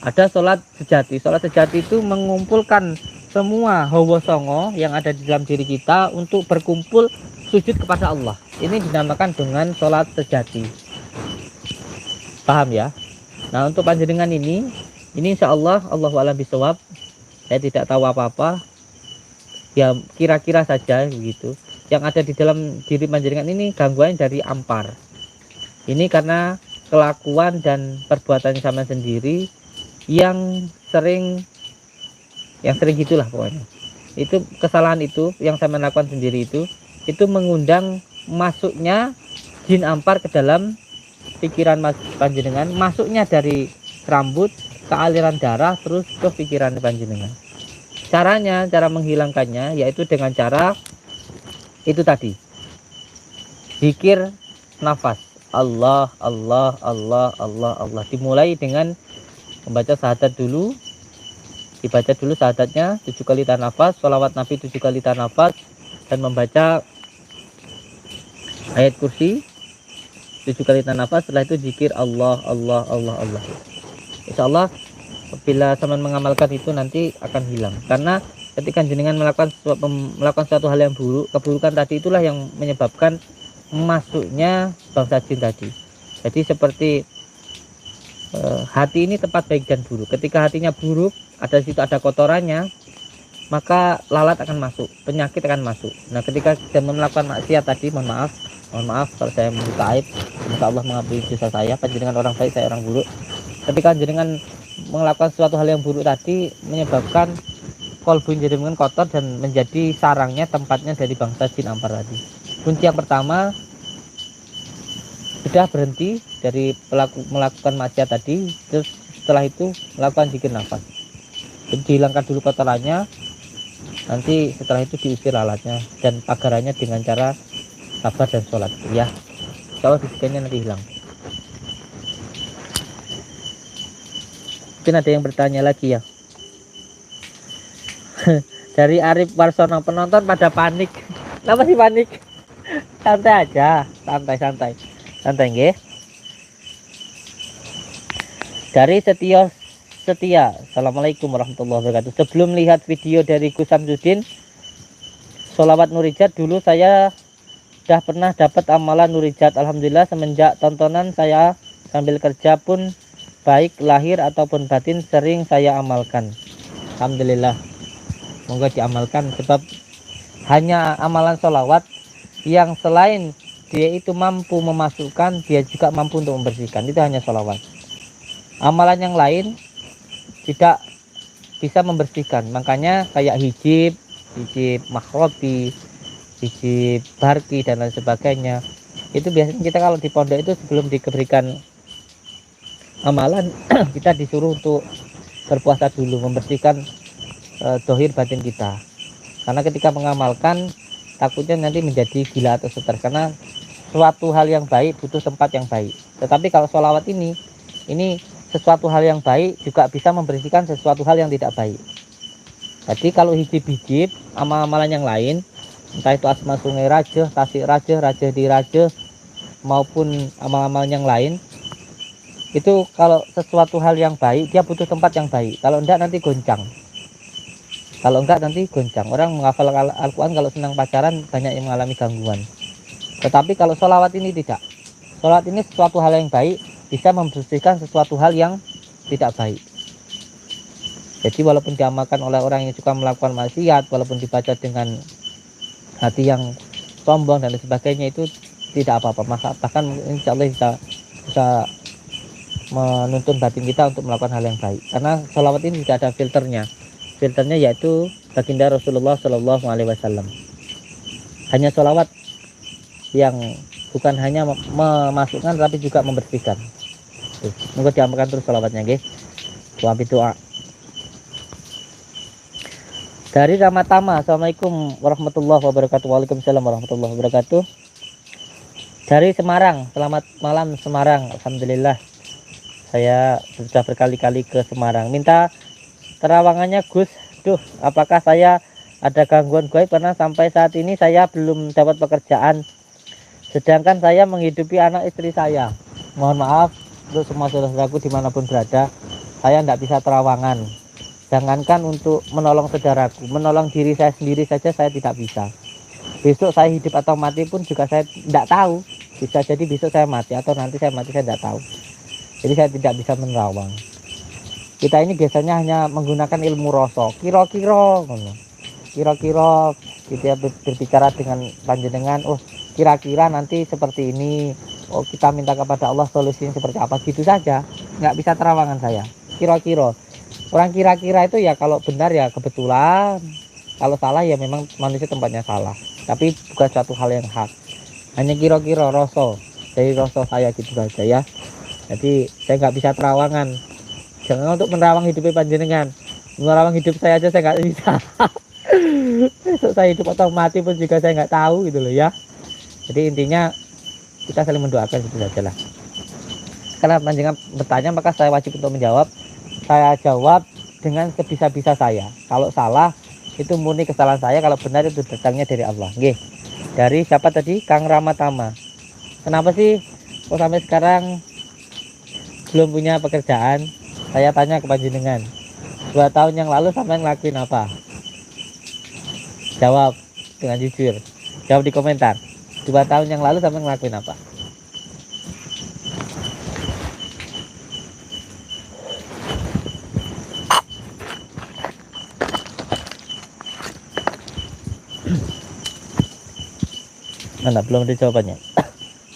Ada sholat sejati. Sholat sejati itu mengumpulkan semua hawa songo yang ada di dalam diri kita untuk berkumpul sujud kepada Allah. Ini dinamakan dengan sholat sejati. Paham ya? Nah, untuk panjenengan ini insya Allah, Allahu a'lam bishawab, saya tidak tahu apa-apa ya, kira-kira saja begitu. Yang ada di dalam diri panjenengan ini gangguan dari ampar. Ini karena kelakuan dan perbuatan sama sendiri yang sering gitulah pokoknya. Itu kesalahan itu yang saya lakukan sendiri itu mengundang masuknya jin ampar ke dalam pikiran panjenengan, masuknya dari rambut ke aliran darah terus ke pikiran panjenengan. Cara menghilangkannya yaitu dengan cara itu tadi, zikir nafas, Allah, Allah, Allah, Allah, Allah. Dimulai dengan membaca syahadat dulu, dibaca dulu syahadatnya 7 kali tahan nafas, sholawat Nabi 7 kali tahan nafas, dan membaca ayat kursi 7 kali tahan nafas. Setelah itu zikir Allah, Allah, Allah, Allah. Insya Allah bila teman mengamalkan itu nanti akan hilang, karena ketika jenengan melakukan suatu hal yang buruk, keburukan tadi itulah yang menyebabkan masuknya bangsa jin tadi. Jadi seperti hati ini tempat baik dan buruk. Ketika hatinya buruk, ada situ ada kotorannya, maka lalat akan masuk, penyakit akan masuk. Nah, ketika kita melakukan maksiat tadi, mohon maaf kalau saya membuka aib, semoga Allah mengampuni dosa saya. Panjenengan orang baik, saya orang buruk. Ketika jenengan melakukan suatu hal yang buruk tadi, menyebabkan kolbu jenengan kotor dan menjadi sarangnya, tempatnya dari bangsa jin ampar tadi. Kunci yang pertama, sudah berhenti dari melakukan maksiat tadi, terus setelah itu melakukan zikir nafas. Jadi dihilangkan dulu kotorannya, nanti setelah itu diusir lalatnya dan pagarannya dengan cara sabar dan sholat ya. kalau bisikannya nanti hilang. Mungkin ada yang bertanya lagi ya. Dari Arif Warsono, penonton pada panik. Kenapa sih panik? Santai aja, santai nggih. Dari Setia, Assalamualaikum warahmatullahi wabarakatuh. Sebelum lihat video dari Gus Samsudin Sholawat Nurijat, dulu saya sudah pernah dapat amalan Nurijat. Alhamdulillah semenjak tontonan saya sambil kerja pun baik lahir ataupun batin sering saya amalkan. Alhamdulillah, semoga diamalkan, sebab hanya amalan sholawat yang selain dia itu mampu memasukkan, dia juga mampu untuk membersihkan. Itu hanya sholawat. Amalan yang lain tidak bisa membersihkan. Makanya kayak hijib makhrobi, hijib barki dan lain sebagainya, itu biasanya kita kalau di pondok itu sebelum diberikan amalan kita disuruh untuk berpuasa dulu, membersihkan dohir batin kita. Karena ketika mengamalkan takutnya nanti menjadi gila atau stres, karena suatu hal yang baik butuh tempat yang baik. Tetapi kalau sholawat ini sesuatu hal yang baik juga bisa membersihkan sesuatu hal yang tidak baik. Jadi kalau hijib amalan yang lain, entah itu asma sungai rajah, tasik rajah di rajah, maupun amal-amal yang lain, itu kalau sesuatu hal yang baik dia butuh tempat yang baik. Kalau enggak nanti goncang. Orang menghafal Al-Quran kalau senang pacaran banyak yang mengalami gangguan. Tetapi kalau sholawat ini tidak. Sholawat ini sesuatu hal yang baik bisa membersihkan sesuatu hal yang tidak baik. Jadi walaupun diamalkan oleh orang yang suka melakukan maksiat, walaupun dibaca dengan hati yang sombong dan lain sebagainya, itu tidak apa-apa. Bahkan insya Allah bisa menuntun batin kita untuk melakukan hal yang baik. Karena sholawat ini tidak ada filternya. Filternya yaitu baginda Rasulullah Shallallahu Alaihi Wasallam. Hanya sholawat yang bukan hanya memasukkan tapi juga membersihkan. Semoga diamalkan terus sholawatnya, nggih. Wa bidu'a. Dari Ramatama, Assalamualaikum warahmatullahi wabarakatuh. Waalaikumsalam warahmatullahi wabarakatuh. Dari Semarang, selamat malam Semarang. Alhamdulillah, saya sudah berkali-kali ke Semarang. Minta terawangannya Gus. Apakah saya ada gangguan gaib karena sampai saat ini saya belum dapat pekerjaan, sedangkan saya menghidupi anak istri saya. Mohon maaf untuk semua saudaraku dimanapun berada, saya tidak bisa terawangan. Jangankan untuk menolong saudaraku, menolong diri saya sendiri saja saya tidak bisa. Besok saya hidup atau mati pun juga saya tidak tahu. Bisa jadi besok saya mati atau nanti saya mati, saya tidak tahu. Jadi saya tidak bisa menerawang. Kita ini biasanya hanya menggunakan ilmu rasa, kira-kira kita berbicara dengan panjenengan, oh kira-kira nanti seperti ini, oh kita minta kepada Allah solusinya seperti apa, gitu saja. Nggak bisa terawangan saya, kira-kira. Orang kira-kira itu ya kalau benar ya kebetulan, kalau salah ya memang manusia tempatnya salah, tapi bukan suatu hal yang hak. Hanya kira-kira rasa, dari rasa saya gitu saja ya. Jadi saya nggak bisa terawangan. Jangan untuk menerawang hidupnya panjenengan, menerawang hidup saya aja saya nggak bisa. Besok saya hidup atau mati pun juga saya nggak tahu gitu loh ya. Jadi intinya kita saling mendoakan gitu saja lah. Karena panjenengan bertanya maka saya wajib untuk menjawab. Saya jawab dengan sebisa-bisa saya. Kalau salah itu murni kesalahan saya, kalau benar itu datangnya dari Allah. Nggih. Dari siapa tadi? Kang Ramatama. Kenapa sih kok sampai sekarang belum punya pekerjaan? Saya tanya ke panjenengan, 2 tahun yang lalu sampai ngelakuin apa? Jawab dengan jujur. Jawab di komentar. 2 tahun yang lalu sampai ngelakuin apa? Nah, belum ada jawabannya.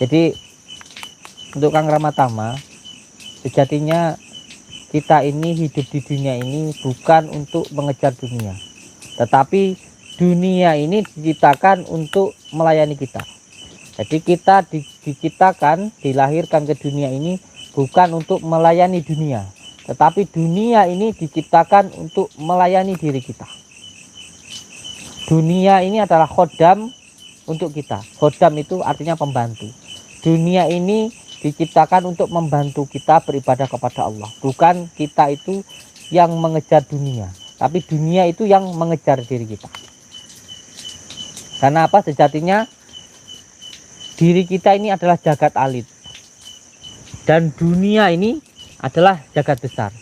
Jadi untuk Kang Ramatama, sejatinya kita ini hidup di dunia ini bukan untuk mengejar dunia, tetapi dunia ini diciptakan untuk melayani kita. Jadi kita diciptakan, dilahirkan ke dunia ini bukan untuk melayani dunia, tetapi dunia ini diciptakan untuk melayani diri kita. Dunia ini adalah khodam untuk kita. Khodam itu artinya pembantu. dunia ini diciptakan untuk membantu kita beribadah kepada Allah. Bukan kita itu yang mengejar dunia, tapi dunia itu yang mengejar diri kita. Karena apa? Sejatinya diri kita ini adalah jagat alit, dan dunia ini adalah jagat besar.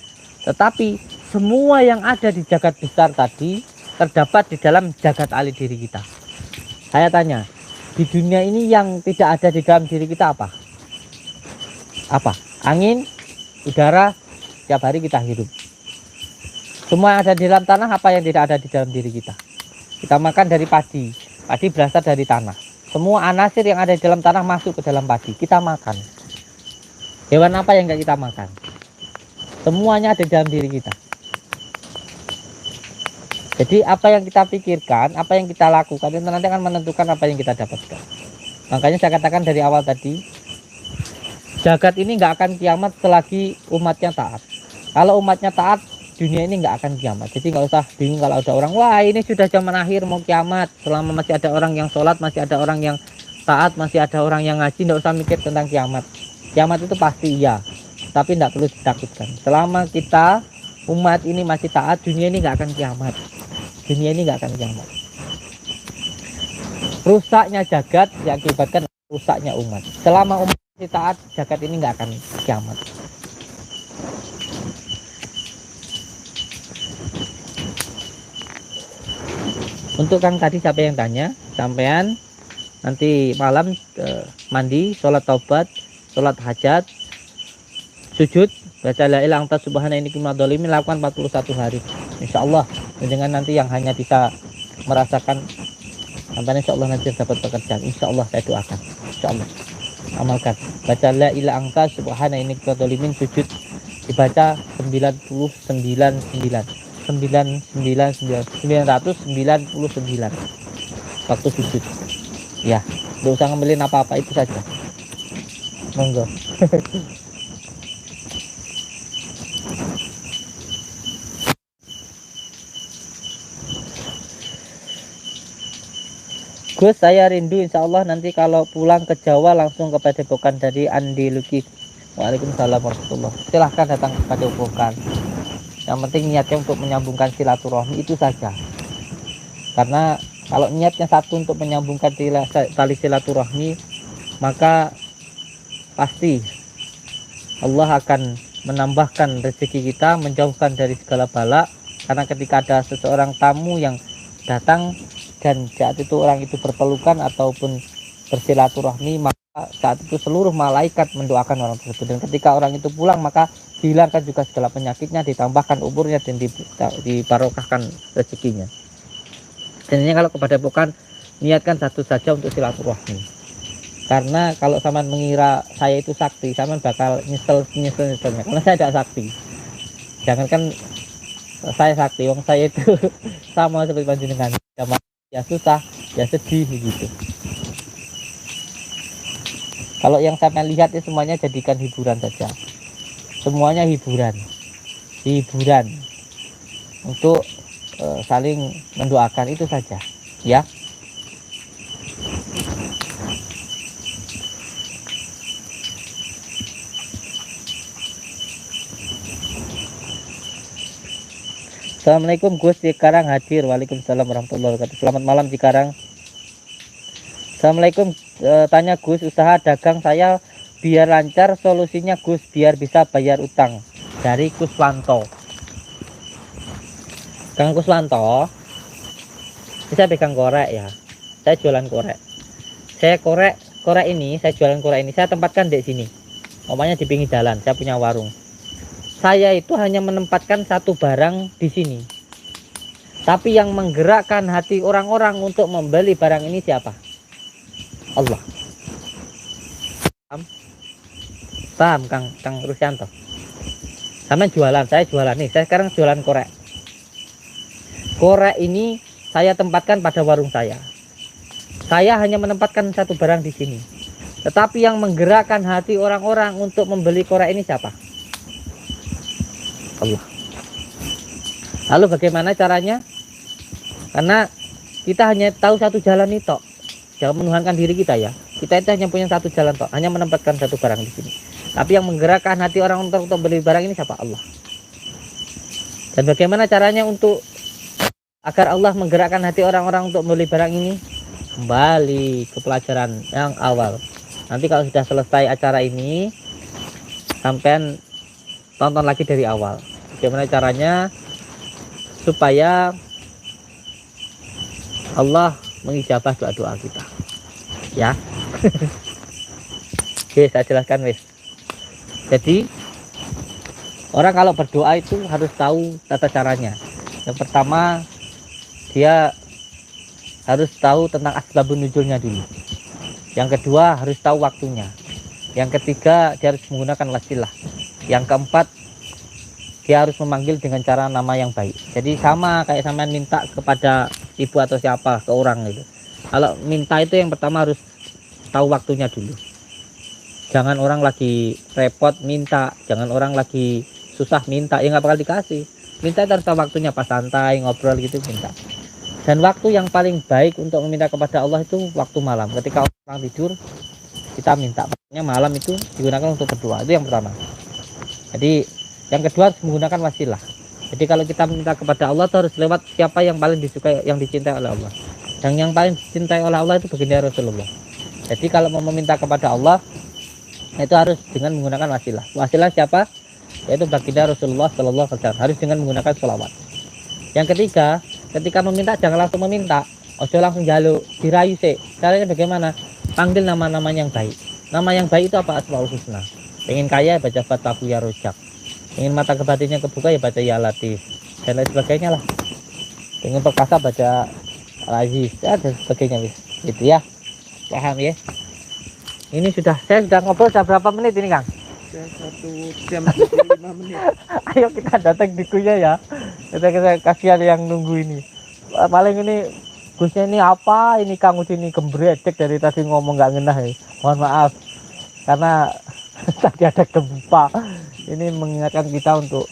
Tetapi semua yang ada di jagat besar tadi terdapat di dalam jagat alit diri kita. Saya tanya, di dunia ini yang tidak ada di dalam diri kita apa? Apa? Angin, udara, setiap hari kita hidup. Semua yang ada di dalam tanah, apa yang tidak ada di dalam diri kita? Kita makan dari padi, padi berasal dari tanah. Semua anasir yang ada di dalam tanah masuk ke dalam padi, kita makan. Hewan apa yang enggak kita makan? Semuanya ada di dalam diri kita. Jadi apa yang kita pikirkan, apa yang kita lakukan, itu nanti akan menentukan apa yang kita dapatkan. Makanya saya katakan dari awal tadi, jagat ini nggak akan kiamat selagi umatnya taat. Kalau umatnya taat, dunia ini nggak akan kiamat. Jadi nggak usah bingung kalau ada orang, wah ini sudah zaman akhir mau kiamat. Selama masih ada orang yang sholat, masih ada orang yang taat, masih ada orang yang ngaji, nggak usah mikir tentang kiamat. Kiamat itu pasti iya, tapi nggak perlu ditakutkan. Selama kita umat ini masih taat, dunia ini nggak akan kiamat. Dunia ini nggak akan kiamat. Rusaknya jagat diakibatkan rusaknya umat. Selama umat masih taat, jagat ini nggak akan kiamat. Untuk Kang tadi siapa yang tanya, sampean nanti malam mandi, sholat taubat, sholat hajat, sujud, baca la ilaha illa anta subhanaka inni kuntu minadz dzalimin, lakukan 41 hari. Insyaallah dengan nanti yang hanya bisa merasakan sampai insyaallah nanti dapat pekerjaan. Insyaallah saya doakan. Insyaallah amalkan. Baca la ilaha illa anta subhanaka inni kuntu minadz dzalimin, sujud dibaca 999 waktu sujud. Ya, enggak usah ngambilin apa-apa, itu saja. Monggo. Gus, saya rindu, insya Allah nanti kalau pulang ke Jawa langsung ke Padepokan dari Andi Luki. Waalaikumsalam warahmatullahi wabarakatuh. Silahkan datang ke Padepokan. Yang penting niatnya untuk menyambungkan silaturahmi, itu saja. Karena kalau niatnya satu untuk menyambungkan tali silaturahmi, maka pasti Allah akan menambahkan rezeki kita, menjauhkan dari segala bala. Karena ketika ada seseorang tamu yang datang dan saat itu orang itu berpelukan ataupun bersilaturahmi, maka saat itu seluruh malaikat mendoakan orang tersebut. Dan ketika orang itu pulang, maka dihilangkan juga segala penyakitnya, ditambahkan umurnya, dan dibarokahkan rezekinya. Sebenarnya kalau kepada bukan niatkan satu saja untuk silaturahmi. Karena kalau sampean mengira saya itu sakti, sampean bakal nyeselnya. Karena saya tidak sakti. Jangankan saya sakti, wong saya itu sama seperti panjenengan. Ya susah, ya sedih gitu. Kalau yang sampean lihat itu semuanya jadikan hiburan saja. Semuanya hiburan untuk saling mendoakan, itu saja ya. Assalamualaikum Gus, Cikarang hadir. Waalaikumsalam warahmatullahi wabarakatuh. Selamat malam Cikarang. Assalamualaikum, tanya Gus, usaha dagang saya biar lancar, solusinya Gus biar bisa bayar utang. Dari Kuswanto. Kang Kuswanto, saya pegang korek ya. Saya jualan korek. Saya korek ini, saya jualan korek ini. Saya tempatkan di sini. Umpamanya di pinggir jalan, saya punya warung. Saya itu hanya menempatkan satu barang di sini. Tapi yang menggerakkan hati orang-orang untuk membeli barang ini siapa? Allah. Paham Kang Rusyanto? Sama jualan, saya jualan nih. Saya sekarang jualan korek. Korek ini saya tempatkan pada warung saya. Saya hanya menempatkan satu barang di sini. Tetapi yang menggerakkan hati orang-orang untuk membeli korek ini siapa? Allah. Lalu bagaimana caranya? Karena kita hanya tahu satu jalan itu. jangan menuhankan diri kita ya. Kita itu hanya punya satu jalan toh, hanya menempatkan satu barang di sini. Tapi yang menggerakkan hati orang untuk beli barang ini siapa? Allah. Dan bagaimana caranya untuk agar Allah menggerakkan hati orang-orang untuk membeli barang ini? Kembali ke pelajaran yang awal. Nanti kalau sudah selesai acara ini, sampean tonton lagi dari awal. Bagaimana caranya supaya Allah mengijabah doa-doa kita. Ya. Oke, saya jelaskan wis. Jadi orang kalau berdoa itu harus tahu tata caranya. Yang pertama, dia harus tahu tentang asbabun nuzulnya dulu. Yang kedua, harus tahu waktunya. Yang ketiga, dia harus menggunakan wasilah. Yang keempat, dia harus memanggil dengan cara nama yang baik. Jadi sama kayak sampean minta kepada ibu atau siapa ke orang gitu. Kalau minta itu yang pertama harus tahu waktunya dulu. Jangan orang lagi repot minta, jangan orang lagi susah minta, ya nggak bakal dikasih. Minta itu harus tahu waktunya, pas santai ngobrol gitu minta. Dan waktu yang paling baik untuk meminta kepada Allah itu waktu malam. Ketika orang tidur kita minta. Makanya malam itu digunakan untuk berdoa. Itu yang pertama. Jadi yang kedua harus menggunakan wasilah. Jadi kalau kita minta kepada Allah itu harus lewat siapa yang paling disukai, yang dicintai oleh Allah. Dan yang paling dicintai oleh Allah itu baginda Rasulullah. Jadi kalau mau meminta kepada Allah itu harus dengan menggunakan wasilah. Wasilah siapa? Yaitu baginda Rasulullah Shallallahu Alaihi Wasallam. Harus dengan menggunakan sholawat. Yang ketiga, ketika meminta jangan langsung meminta. Ojo langsung jaluk, dirayu sih. Caranya bagaimana? Panggil nama-nama yang baik. Nama yang baik itu apa? Asmaul Husna. Pengen kaya baca Fatahu ya Rojak. Ingin mata kebatinnya kebuka ya baca ya Latif. Dan lain sebagainya lah. Ingin perkasa baca Al-Aziz ya, dan sebagainya wis. Gitu ya. Paham ya? Ini saya sudah ngobrol sudah berapa menit ini Kang? Sudah 1 jam 5 menit. Ayo kita datang di kuya ya. Kita kasihan yang nunggu ini. Paling ini Gusnya ini apa? Ini Kang Uci ini gembredek dari tadi ngomong nggak ngenah ya. Mohon maaf karena tadi ada gempa. Ini mengingatkan kita untuk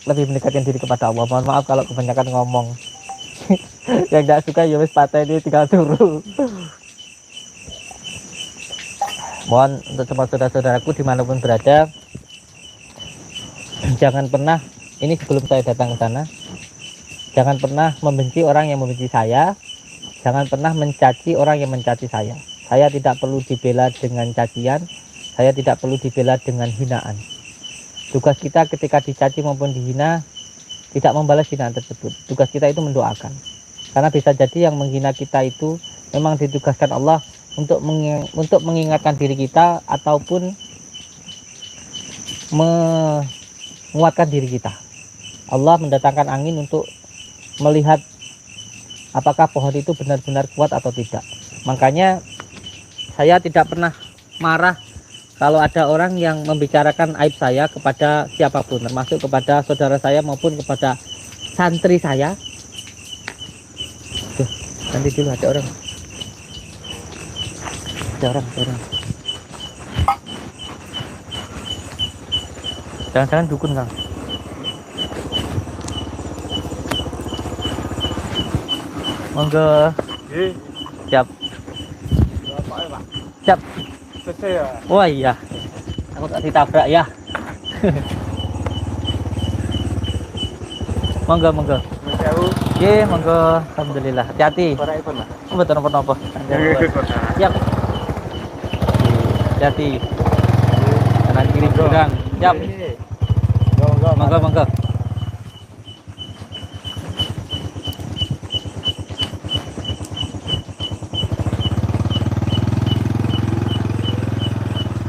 lebih mendekatkan diri kepada Allah. Mohon maaf kalau kebanyakan ngomong. Yang nggak suka ya wis patah ini tinggal turu. Mohon untuk semua saudara-saudaraku dimanapun berada, jangan pernah, ini sebelum saya datang ke sana, jangan pernah membenci orang yang membenci saya, jangan pernah mencaci orang yang mencaci saya. Saya tidak perlu dibela dengan cacian, saya tidak perlu dibela dengan hinaan. Tugas kita ketika dicaci maupun dihina, tidak membalas hinaan tersebut. Tugas kita itu mendoakan. Karena bisa jadi yang menghina kita itu memang ditugaskan Allah untuk mengingatkan diri kita ataupun menguatkan diri kita. Allah mendatangkan angin untuk melihat apakah pohon itu benar-benar kuat atau tidak. Makanya saya tidak pernah marah kalau ada orang yang membicarakan aib saya kepada siapapun, termasuk kepada saudara saya maupun kepada santri saya. Tuh, nanti dulu ada orang. Jangan-jangan dukun Kang. Monggo. Siap. Siap. Selesai ya? Wah iya. Aku tak ditabrak ya. Monggo. Nggih, monggo. Alhamdulillah. Hati-hati. Mboten napa-napa. Siap. Hati-hati. Kanan kiri jurang. Siap. Monggo.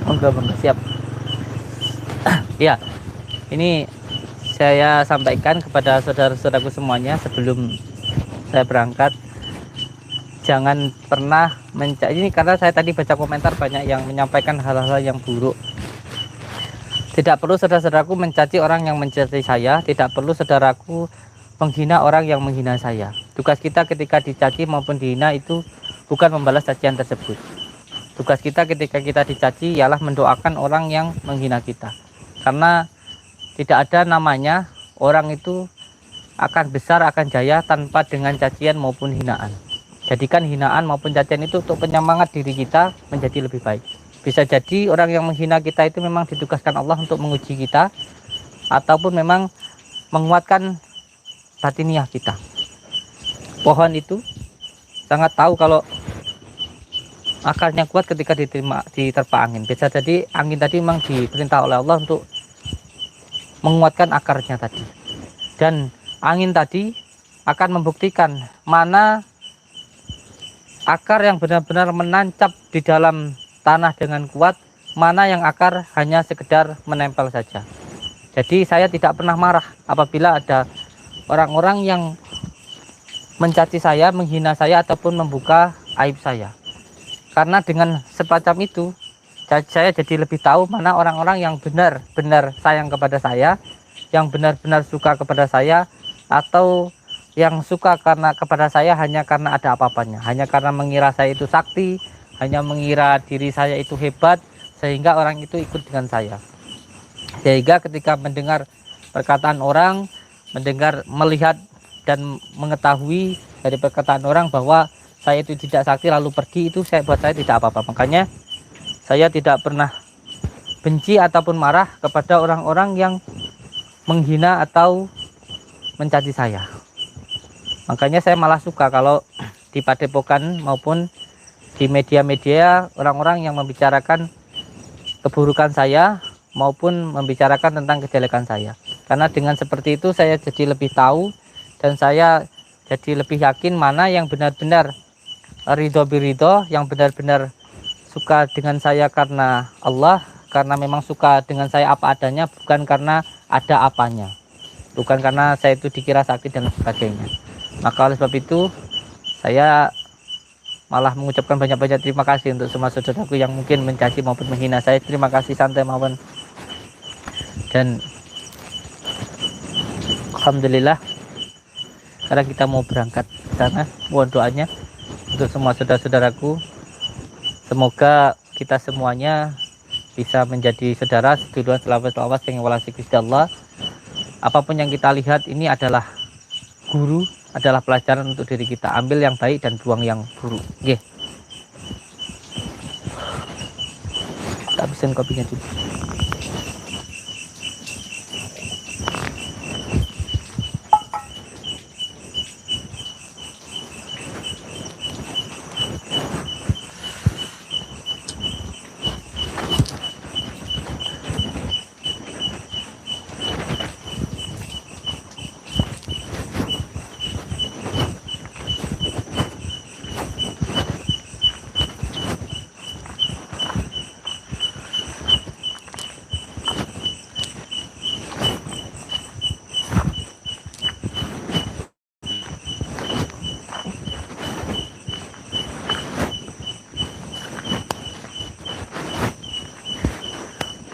Monggo, siap. Ya, ini saya sampaikan kepada saudara-saudaraku semuanya sebelum saya berangkat. Jangan pernah ini karena saya tadi baca komentar banyak yang menyampaikan hal-hal yang buruk. Tidak perlu saudara-saudaraku mencaci orang yang mencaci saya, tidak perlu saudaraku menghina orang yang menghina saya. Tugas kita ketika dicaci maupun dihina itu bukan membalas cacian tersebut. Tugas kita ketika kita dicaci ialah mendoakan orang yang menghina kita. Karena tidak ada namanya orang itu akan besar, akan jaya tanpa dengan cacian maupun hinaan. jadikan hinaan maupun cacian itu untuk penyemangat diri kita menjadi lebih baik. Bisa jadi orang yang menghina kita itu memang ditugaskan Allah untuk menguji kita, ataupun memang menguatkan batiniah kita. Pohon itu sangat tahu kalau akarnya kuat ketika diterpa angin. Bisa jadi angin tadi memang diperintah oleh Allah untuk menguatkan akarnya tadi. Dan angin tadi akan membuktikan mana akar yang benar-benar menancap di dalam tanah dengan kuat, mana yang akar hanya sekedar menempel saja. Jadi saya tidak pernah marah apabila ada orang-orang yang mencaci saya, menghina saya, ataupun membuka aib saya. Karena dengan semacam itu, saya jadi lebih tahu mana orang-orang yang benar-benar sayang kepada saya, yang benar-benar suka kepada saya, atau yang suka kepada saya hanya karena ada apa-apanya, hanya karena mengira saya itu sakti, hanya mengira diri saya itu hebat, sehingga orang itu ikut dengan saya. Sehingga ketika mendengar perkataan orang, melihat dan mengetahui dari perkataan orang bahwa saya itu tidak sakti lalu pergi, itu buat saya tidak apa-apa. Makanya saya tidak pernah benci ataupun marah kepada orang-orang yang menghina atau mencaci saya. Makanya saya malah suka kalau di padepokan maupun di media-media orang-orang yang membicarakan keburukan saya maupun membicarakan tentang kejelekan saya. Karena dengan seperti itu saya jadi lebih tahu dan saya jadi lebih yakin mana yang benar-benar ridho biridho, yang benar-benar suka dengan saya karena Allah, karena memang suka dengan saya apa adanya, bukan karena ada apanya, bukan karena saya itu dikira sakti dan sebagainya. Maka oleh sebab itu saya malah mengucapkan banyak-banyak terima kasih untuk semua saudaraku yang mungkin mencaci maupun menghina saya. Terima kasih santai mawon. Dan alhamdulillah sekarang kita mau berangkat ke sana. Mohon doanya untuk semua saudara-saudaraku. Semoga kita semuanya bisa menjadi saudara seduluan selawat yang walasi Gusti Allah. Apapun yang kita lihat ini adalah guru, adalah pelajaran untuk diri kita. Ambil yang baik dan buang yang buruk. Nggih. Tak habisin kopinya dulu.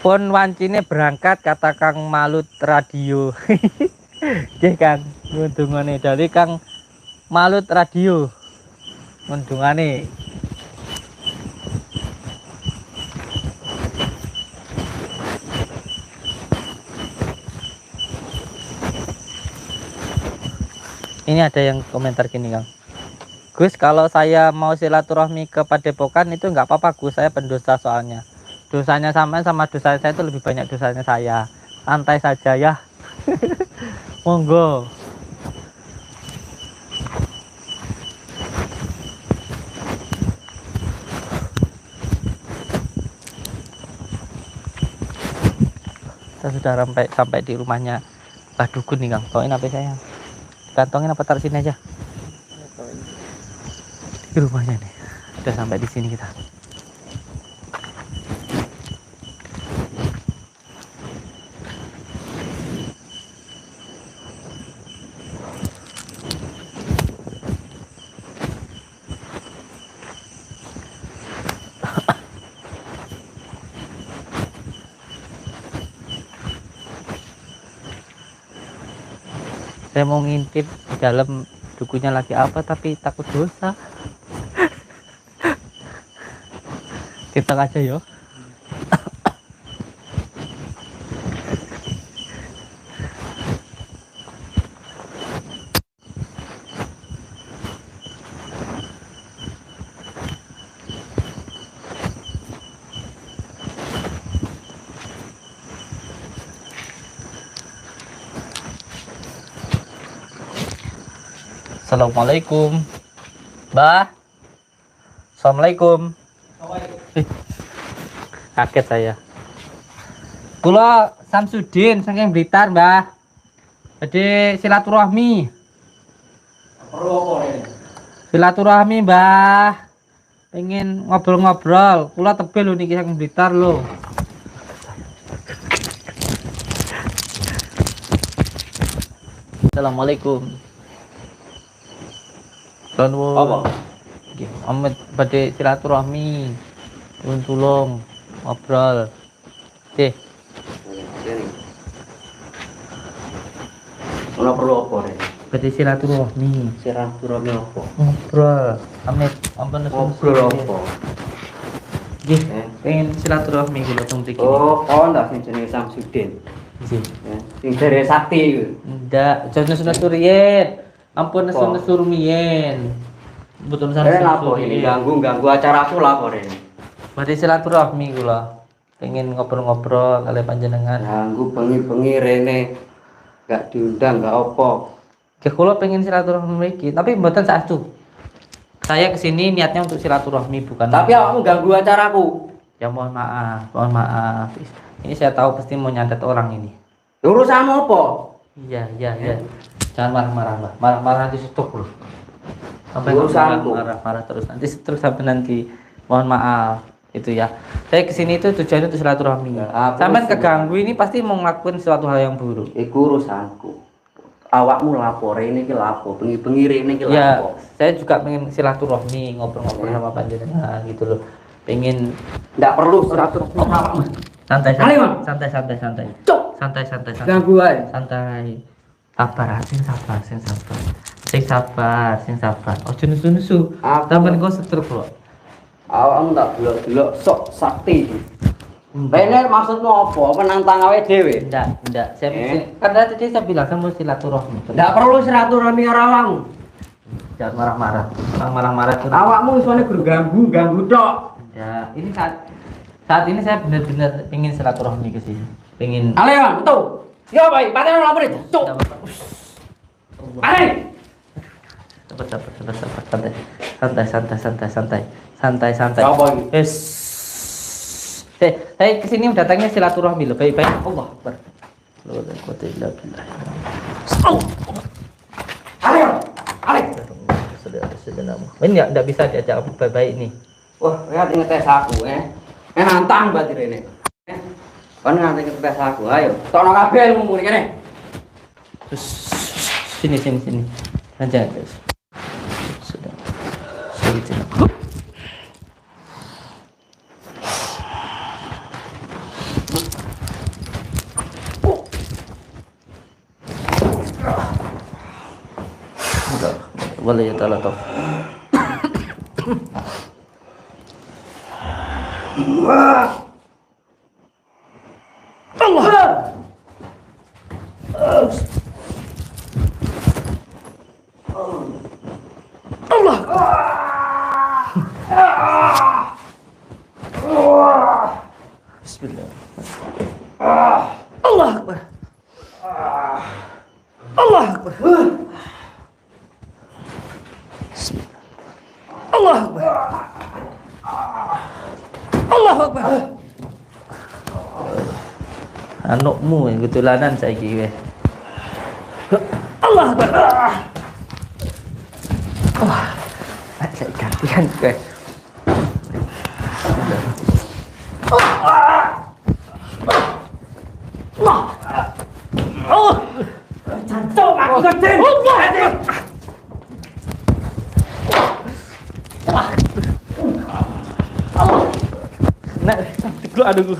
Pun wancine berangkat kata Kang Malut Radio. Nggih Kang, ngundungane dari Kang Malut Radio. Ngundungane. Ini ada yang komentar gini Kang. Gus, kalau saya mau silaturahmi ke Padepokan itu nggak apa-apa Gus, saya pendosa soalnya. Dosanya sama dosa saya itu lebih banyak dosanya saya. Santai saja ya. Monggo. Saya sudah sampai di rumahnya Pak Dukun nih Kang. Bawain apa saya? Kantongin apa taruh sini aja? Di rumahnya nih. Sudah sampai di sini kita. Saya mau ngintip di dalam dukunya lagi apa tapi takut dosa. Kita aja yo. Assalamualaikum. Mbah. Assalamualaikum. Eh, kaget saya. Kula Samsudin saking Blitar, Mbah. Jadi silaturahmi. Perlu apa ini? Silaturahmi, Mbah. Pengen ngobrol-ngobrol. Kula tebel lho niki saking Blitar lho. Assalamualaikum. Nuwun. Apa? Nggih, amet badhe silaturahmi. Nuwun tulung ngobrol. Nggih. Ini. Ora perlu apa ini? Badhe silaturahmi. Silaturahmi apa? Ngobrol. Amet ampun Ngobrol apa? Nggih, pengen silaturahmi kula teng mriki. Oh, kon ndak sing jenenge Samsudin. Nggih. Sing dari sakti iku. Ndak, jangan nesu riyen. Ampun Apa? nesu rumiyin. Mboten Lapo ini ganggu acaraku lapo ini. Badhe silaturahmi kula. Pengen ngobrol-ngobrol kali panjenengan. Ganggu bengi-bengi rene. Gak diundang, gak apa. Ke kula pengen silaturahmi iki, tapi mboten saestu. Saya kesini niatnya untuk silaturahmi bukan. Tapi awakmu ganggu acaraku. Ya mohon maaf, mohon maaf. Ini saya tahu pasti mau nyantet orang ini. Urusanmu apa? Iya, iya, iya. Jangan marah-marah, Mbak. Marah-marah nanti stop loh. Sampai Urusanku. marah-marah terus sampai nanti mohon maaf itu ya. Saya kesini itu tujuannya untuk silaturahmi. Ya, aku Sampai wis- keganggu ini pasti mau ngelakuin suatu hal yang buruk. Iku urusanku. Awakmu lapor ini ki lapo, bengi-bengi rene ki Ya, lapo. saya juga pengen silaturahmi, ngobrol-ngobrol Ya. sama panjenengan gitu loh. Pengen Ndak perlu silaturahmi awakmu. santai Ayo, santai santai santai Cuk, santai santai santai ganggu ae. santai sabar sing sabar sing sabar sing sabar sing sabar ojo nesu-nesu Aku- sampean kok setruk kok Awakmu tak delok-delok sok sakti iki. Rene maksudmu apa? Menantang awake dhewe. enggak saya Eh? karena tadi saya bilang kan mau silaturahmi Ndak perlu silaturahmi karo awakmu. jangan marah-marah orang marah-marah itu Awakmu isone ganggu tok. ya ini saat ini saya benar-benar pengen silaturahmi ke sini pengen Alea, betul. Yo, baik, paten lapor itu. Cuk. Ayo. sabar santai Apa ini? Saya kesini datangnya silaturahmi loh baik Allah Akbar Ayo. Ayo. ini nggak bisa diajak baik-baik nih Wah, lihat ngetes aku, nantang berarti rene. Kon nganti ngetes aku, ayo. Tokno kabeh ilmu muni kene. sini aja sudah sini boleh ya taala toh Allah. Bismillah Allah Akbar. Allah Akbar. Allah Akbar. Allah Akbar. anakmu yang ketulanan saya kira Allah Akbar. wah saya gantian gue Jantung aku geden. nah lu aduh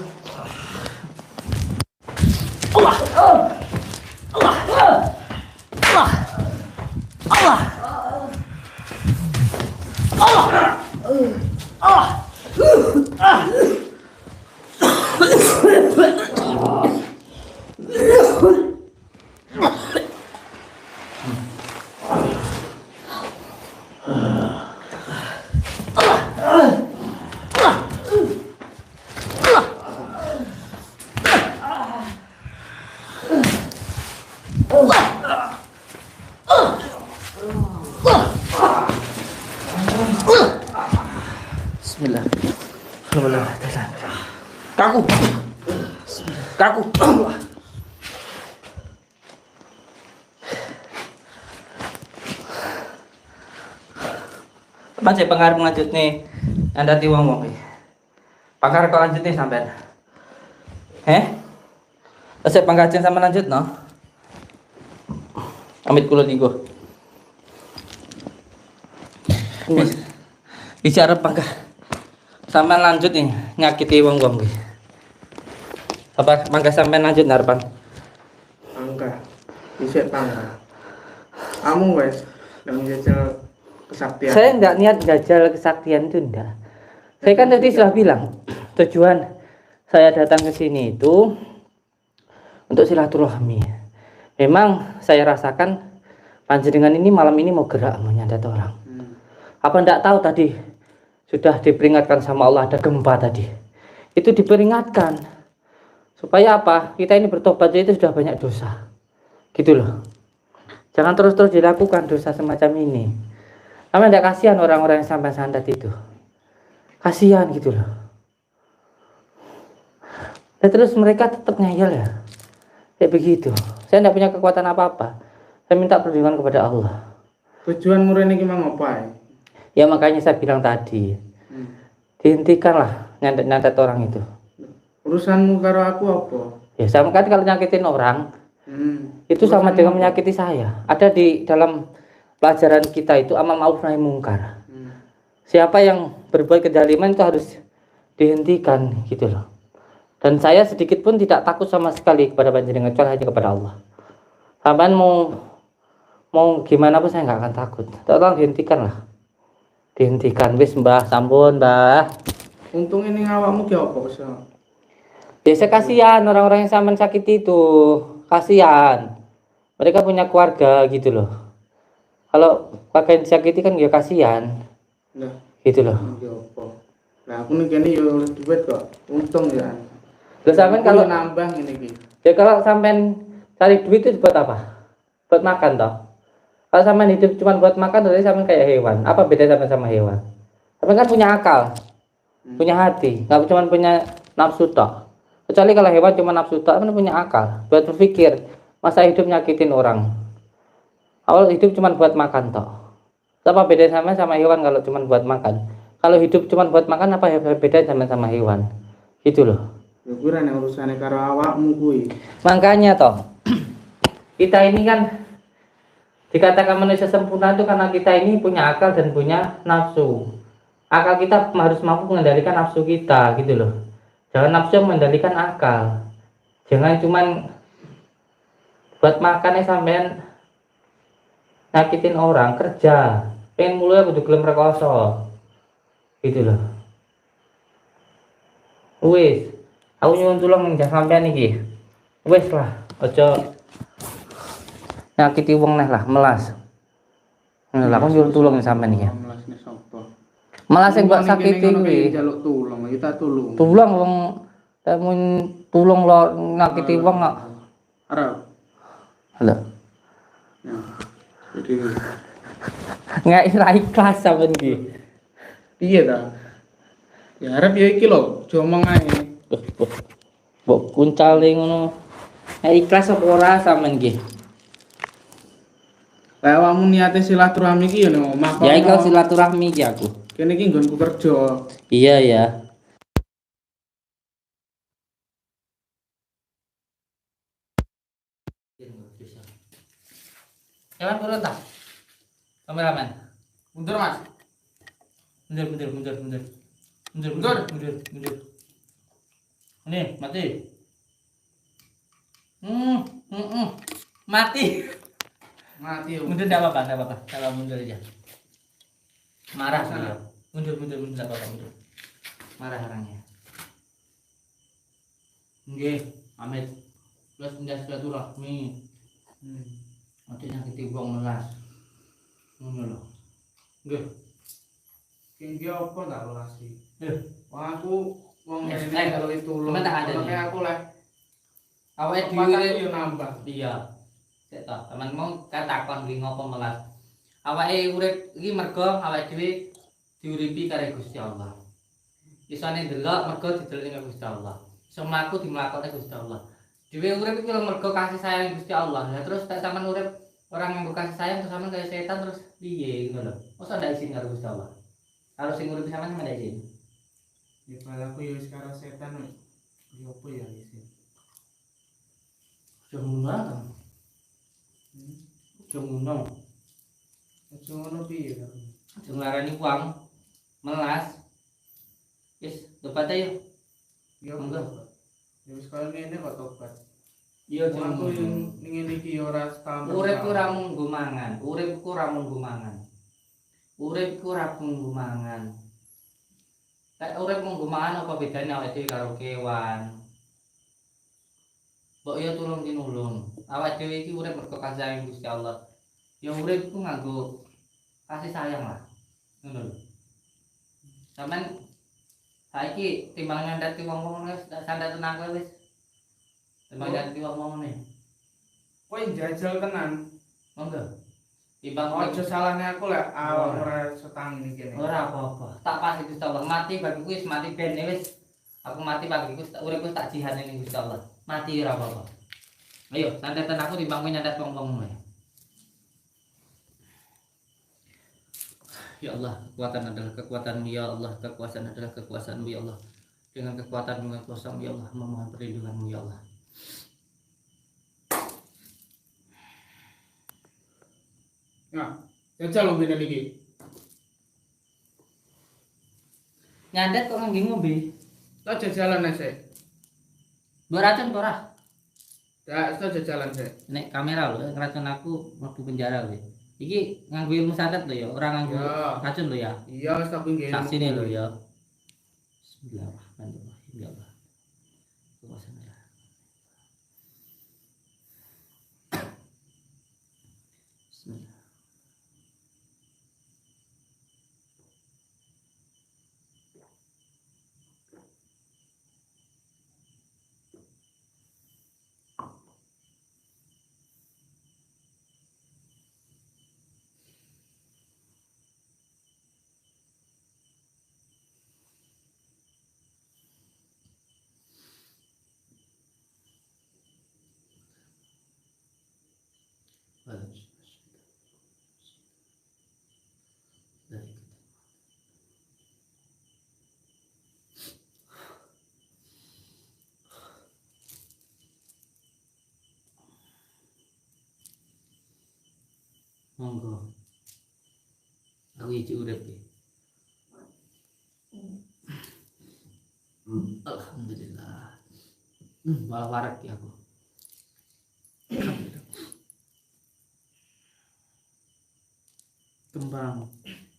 Kaku. Kaku. Baca pengarep lanjut nih. Anda ti wong-wong iki. Pengarep kok lanjut nih sampean. Saya pangkajen sama lanjut no. Amit kula niku. Bicara pangkah. Sampean lanjut nih nyakiti wong-wong iki. Apa mangga sampean lanjut harapan? Angka. Bisa pangka. Kamu wes yang menjajal kesaktian. Saya enggak niat jajal kesaktian itu enggak. Saya kan tadi sudah bilang tujuan saya datang ke sini itu untuk silaturahmi. Memang saya rasakan panjenengan ini malam ini mau gerak mau nyandat orang. Apa enggak tahu tadi sudah diperingatkan sama Allah ada gempa tadi. Itu diperingatkan supaya apa? Kita ini bertobat itu sudah banyak dosa. Gitu loh. Jangan terus-terus dilakukan dosa semacam ini. Karena enggak kasihan orang-orang yang sampai sandat itu. Kasihan gitu loh. Dan terus mereka tetap ngeyel ya. Kayak begitu. Saya enggak punya kekuatan apa-apa. Saya minta perlindungan kepada Allah. Tujuan murni ini gimana ngapain? Ya makanya saya bilang tadi. Dihentikanlah nyantet-nyantet orang itu. Urusanmu karo aku apa? Ya sama kan kalau nyakitin orang itu sama dengan menyakiti saya. Ada di dalam pelajaran kita itu amal ma'ruf nahi mungkar. Siapa yang berbuat kezaliman itu harus dihentikan gitu loh. Dan saya sedikit pun tidak takut sama sekali kepada panjenengan kecuali hanya kepada Allah. Sampai mau gimana pun saya nggak akan takut. Tolong dihentikan lah. Dihentikan wis Mbah, sampun Mbah. Untung ini awakmu ki apa kesel? Biasa kasihan orang-orang yang sampean sakit itu. Kasihan. Mereka punya keluarga gitu loh. Kalau pakai disakiti kan ya kasihan. Lah, Gitu loh. iki apa? Lah aku nih kene yo oleh duit kok. Untung ya. Terus sampean Aku kalau yo nambah ngene iki. ya kalau sampean cari duit itu buat apa? Buat makan toh. Kalau sampean hidup cuma buat makan berarti sampean kayak hewan. Apa beda sampean sama hewan? Sampean kan punya akal. Punya hati, nggak cuma punya nafsu toh. Kecuali kalau hewan cuma nafsu toh, sampean punya akal buat berpikir. Masa hidup nyakitin orang. Awal hidup cuma buat makan toh. Apa beda sama hewan kalau cuma buat makan? Kalau hidup cuma buat makan apa beda sama hewan? Gitu loh. Ya kuwi rene urusane karo awakmu kuwi. Makanya toh kita ini kan dikatakan manusia sempurna itu karena kita ini punya akal dan punya nafsu. Akal kita harus mampu mengendalikan nafsu kita gitu loh. Jangan nafsu yang mengendalikan akal. Jangan cuman buat makannya sampean nyakitin orang, kerja. Pengen mulu ya kudu gelem rekoso. Gitu loh. Wis, aku nyuwun tulung ning sampean iki. Wis lah, aja nyakiti wong neh lah, melas. Lah aku nyuwun tulung ning sampean iki. Melasne sapa? Melas sing mbok sakiti kuwi. Jaluk tulung, kita tulung. Tulung wong temun tulung lo nyakiti wong kok. Arep. Lho, Ya. Jadi nggak ikhlas sampean iki. piye ta? Ya arep ya iki lho, jomong ae. Mbok kuncale ngono. Nggak ikhlas apa ora sampean iki? Lah awakmu niate silaturahmi iki ya nang omah kok. Ya iki silaturahmi iki aku. Kene iki nggonku kerja. Iya ya. Jalan turun tak? Kameramen. Mundur, Mas. Mundur. Nih, mati. Mati. Mati yo. Mundur enggak apa-apa. Kalau mundur aja. Marah beliau. Mundur enggak apa-apa, mundur. Marah orangnya. Nggih, Amit. Plus ndas silaturahmi. Nanti nyakiti wong melas. Ngono lho. Nggih. Ki apa tak welasi? Wah aku wong Yes, ngene kalau tulung. temen tak ada nih. Kayak aku lah. Awake Dhewe dhewe yo nambah. iya. Sik to, temen mau katakon kuwi ngopo melas. Awake urip iki mergo awake dhewe diuripi karo Gusti Allah. Isane delok mergo didelok karo Gusti Allah. Semaku dimlakoni Gusti Allah. Dhewe urip iki lho mergo kasih sayang Gusti Allah. Lah terus tak sampean urip orang yang kasih sayang terus sampean kaya setan terus piye ngono lho. Mosok ndak izin karo Gusti Allah. Kalau sing urip sampean ndak izin. Ya palaku ya wis karo setan. Ya apa ya isin. Jangan Jangan Aja ngono piye to. Jenglarani uang melas. Wis tobat ayo. Ya Enggak. enggak. Ya wis kaya ngene kok tobat. Iya Aku yang ning iki ya ora setahun. urip ku ora mung nggo mangan. Urip ku ora mung nggo mangan. Urip ku ora mung nggo mangan. Kayak urip mung nggo mangan apa bedane awake dhewe karo kewan. Mbok ya tulung tinulung. Awake dhewe iki urip mergo kasih sayang Gusti Allah. Ya urip ku nganggo kasih sayang lah. Ngono lho. Sampeyan saiki timbang nyandati wong-wong wis sandat tenang kowe wis. Timbang nyandati wong-wong ne. Kowe jajal tenan. Monggo. Timbang Ojo salahne aku lek awak ora setang ini kene. ora apa-apa. Tak pasti Gusti Allah mati bagiku wis mati ben wis. Aku mati bagiku uripku tak jihane ning Gusti Allah. Mati ora apa-apa. Ayo, santetan aku timbang nyandat wong-wong wae. Ya Allah, kekuatan adalah kekuatan-Mu ya Allah, kekuasaan adalah kekuasaan-Mu ya Allah. Dengan kekuatan-Mu dengan kuasa-Mu ya Allah, memohon perlindungan-Mu ya Allah. Nah, jajal lho beda iki. Nyandet kok nganggo ngombe? Tak jajalan ae sik. Mbok racun apa ora? Tak jajalan sik. Nek kamera lho, racun aku mlebu penjara kowe. Iki nganggo ilmu santet lho ya, ora nganggo Ya. racun lho ya. Iya wis tak pinggir. Saksine lho ya. Bismillahirrahmanirrahim ya Allah. Kekuasaan Allah. Bismillah. Monggo. Aku iki urip iki. Alhamdulillah. Malah warak ya aku. Kembang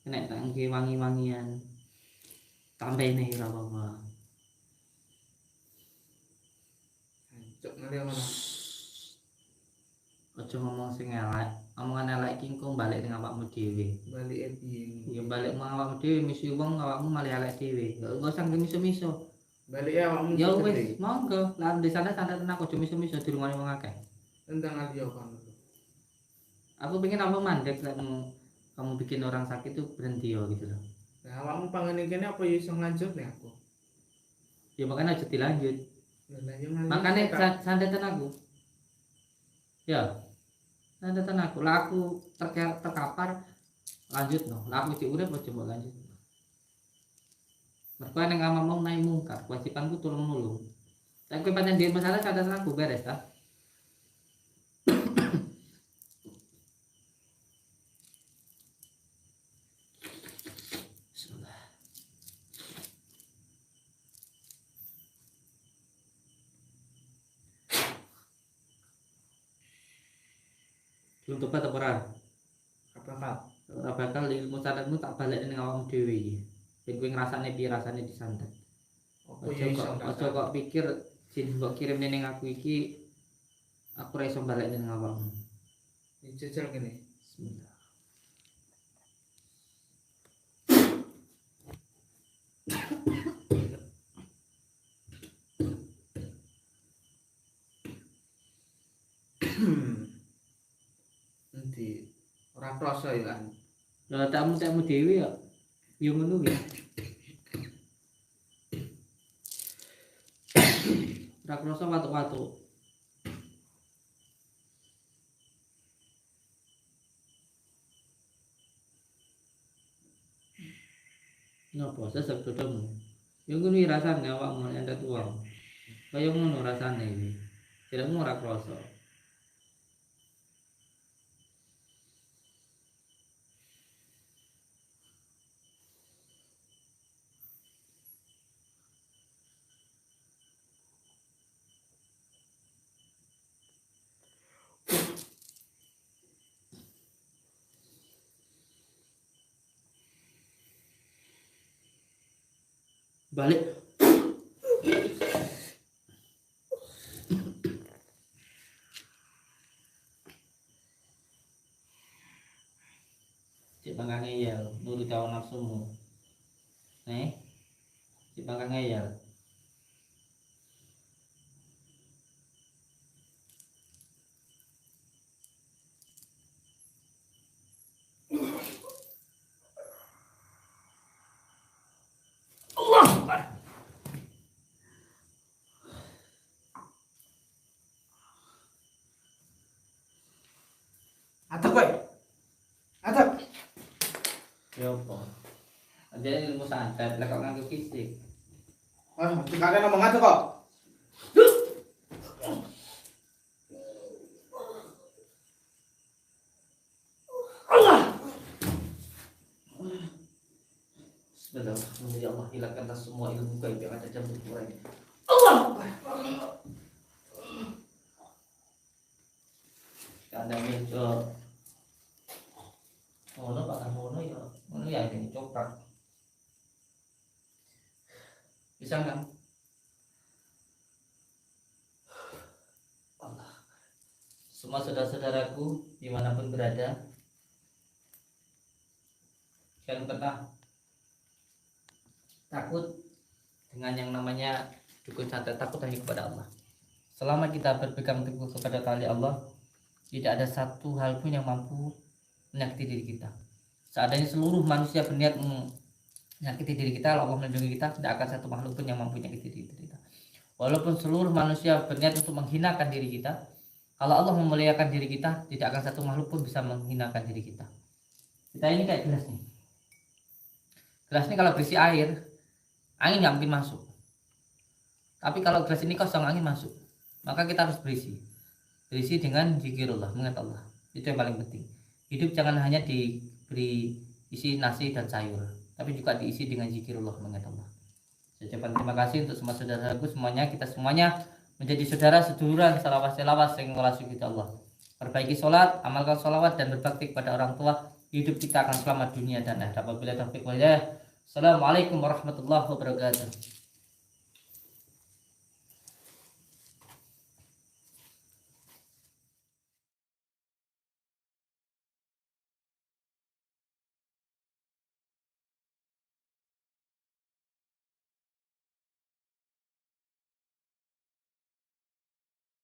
nek tak ngge wangi-wangian. Tambene ora apa-apa. Cuk ngene ngono. Aja ngomong sing elek. Omongan elek iki engko balik ning awakmu dhewe. Balike piye? Ya balik nang awakmu dhewe misi wong awakmu malah elek dhewe. Ya engko sang miso-miso. Balike awakmu. Ya wis, monggo. Lah di sana santai tenang aja miso-miso dirungokne wong akeh. Tentang radio kan. Aku pengen apa mandek lek kamu bikin orang sakit tuh berhenti ya gitu loh. Nah, awakmu pangan kene apa ya iso nglanjut nih aku? Ya makanya aja dilanjut. Lah yo nglanjut. Makanya santai tenang aku. Ya. Santai tenang aku. Lah aku terkapar lanjut no. Lah aku diurip aja mbok lanjut. Mergo nek ngomong naik mungkar, kewajibanku tulung nulung. Tapi pancen dhewe masalah santai tenang aku beres ta. Belum tobat apa ora? Bakal. Ora bakal ilmu santetmu tak balik ning awakmu dhewe iki. Ben kowe ngrasane piye rasane disantet. Apa ya iso Aja kok pikir jin mbok kirim ning aku iki aku ora iso balik ning awakmu. dijajal kene. Bismillah. Nanti ora krasa ya kan. Lah tamu dhewe ya. Yo ngono ya. ora krasa watuk-watuk. Napa sesek dodongmu? Yo ngono iki rasane awakmu nek ndak tuwa. Kaya ngono rasane iki. Jelekmu ora krasa. Balik. Cik bangkang ngeyel, nurut hawa nafsumu. Cik bangkang ngeyel. Atap kowe. Atap. Ya apa? Ada ilmu santet, lah kok nganggo fisik. Ah, dikane ngomong aja kok. Bismillahirrahmanirrahim. Ya Allah, hilangkanlah semua ilmu gaib yang ada dalam tubuh ini. Kadang itu ngono Pak ngono ya. Ngono ya ini coklat. Bisa enggak? Allah. Semua saudara-saudaraku dimanapun berada, jangan pernah takut dengan yang namanya dukun santet. Takut hanya kepada Allah. Selama kita berpegang teguh kepada tali Allah, tidak ada satu hal pun yang mampu menyakiti diri kita. Seandainya seluruh manusia berniat menyakiti diri kita, Allah melindungi kita, tidak akan satu makhluk pun yang mampu menyakiti diri kita. Walaupun seluruh manusia berniat untuk menghinakan diri kita, kalau Allah memuliakan diri kita, tidak akan satu makhluk pun bisa menghinakan diri kita. Kita ini kayak gelas nih. Gelas ini kalau berisi air, angin nggak mungkin masuk. Tapi kalau gelas ini kosong, angin masuk. Maka kita harus berisi dengan zikirullah, mengingat Allah. Itu yang paling penting. Hidup jangan hanya diberi isi nasi dan sayur, tapi juga diisi dengan zikirullah, mengingat Allah. Saya ucapkan terima kasih untuk semua saudaraku semuanya. Kita semuanya menjadi saudara seduluran, selawat sing ngelasi kita Allah. Perbaiki sholat, amalkan sholawat, dan berbakti kepada orang tua. Hidup kita akan selamat dunia dan akhirat. Apabila taufik wal hidayah. Assalamualaikum warahmatullahi wabarakatuh.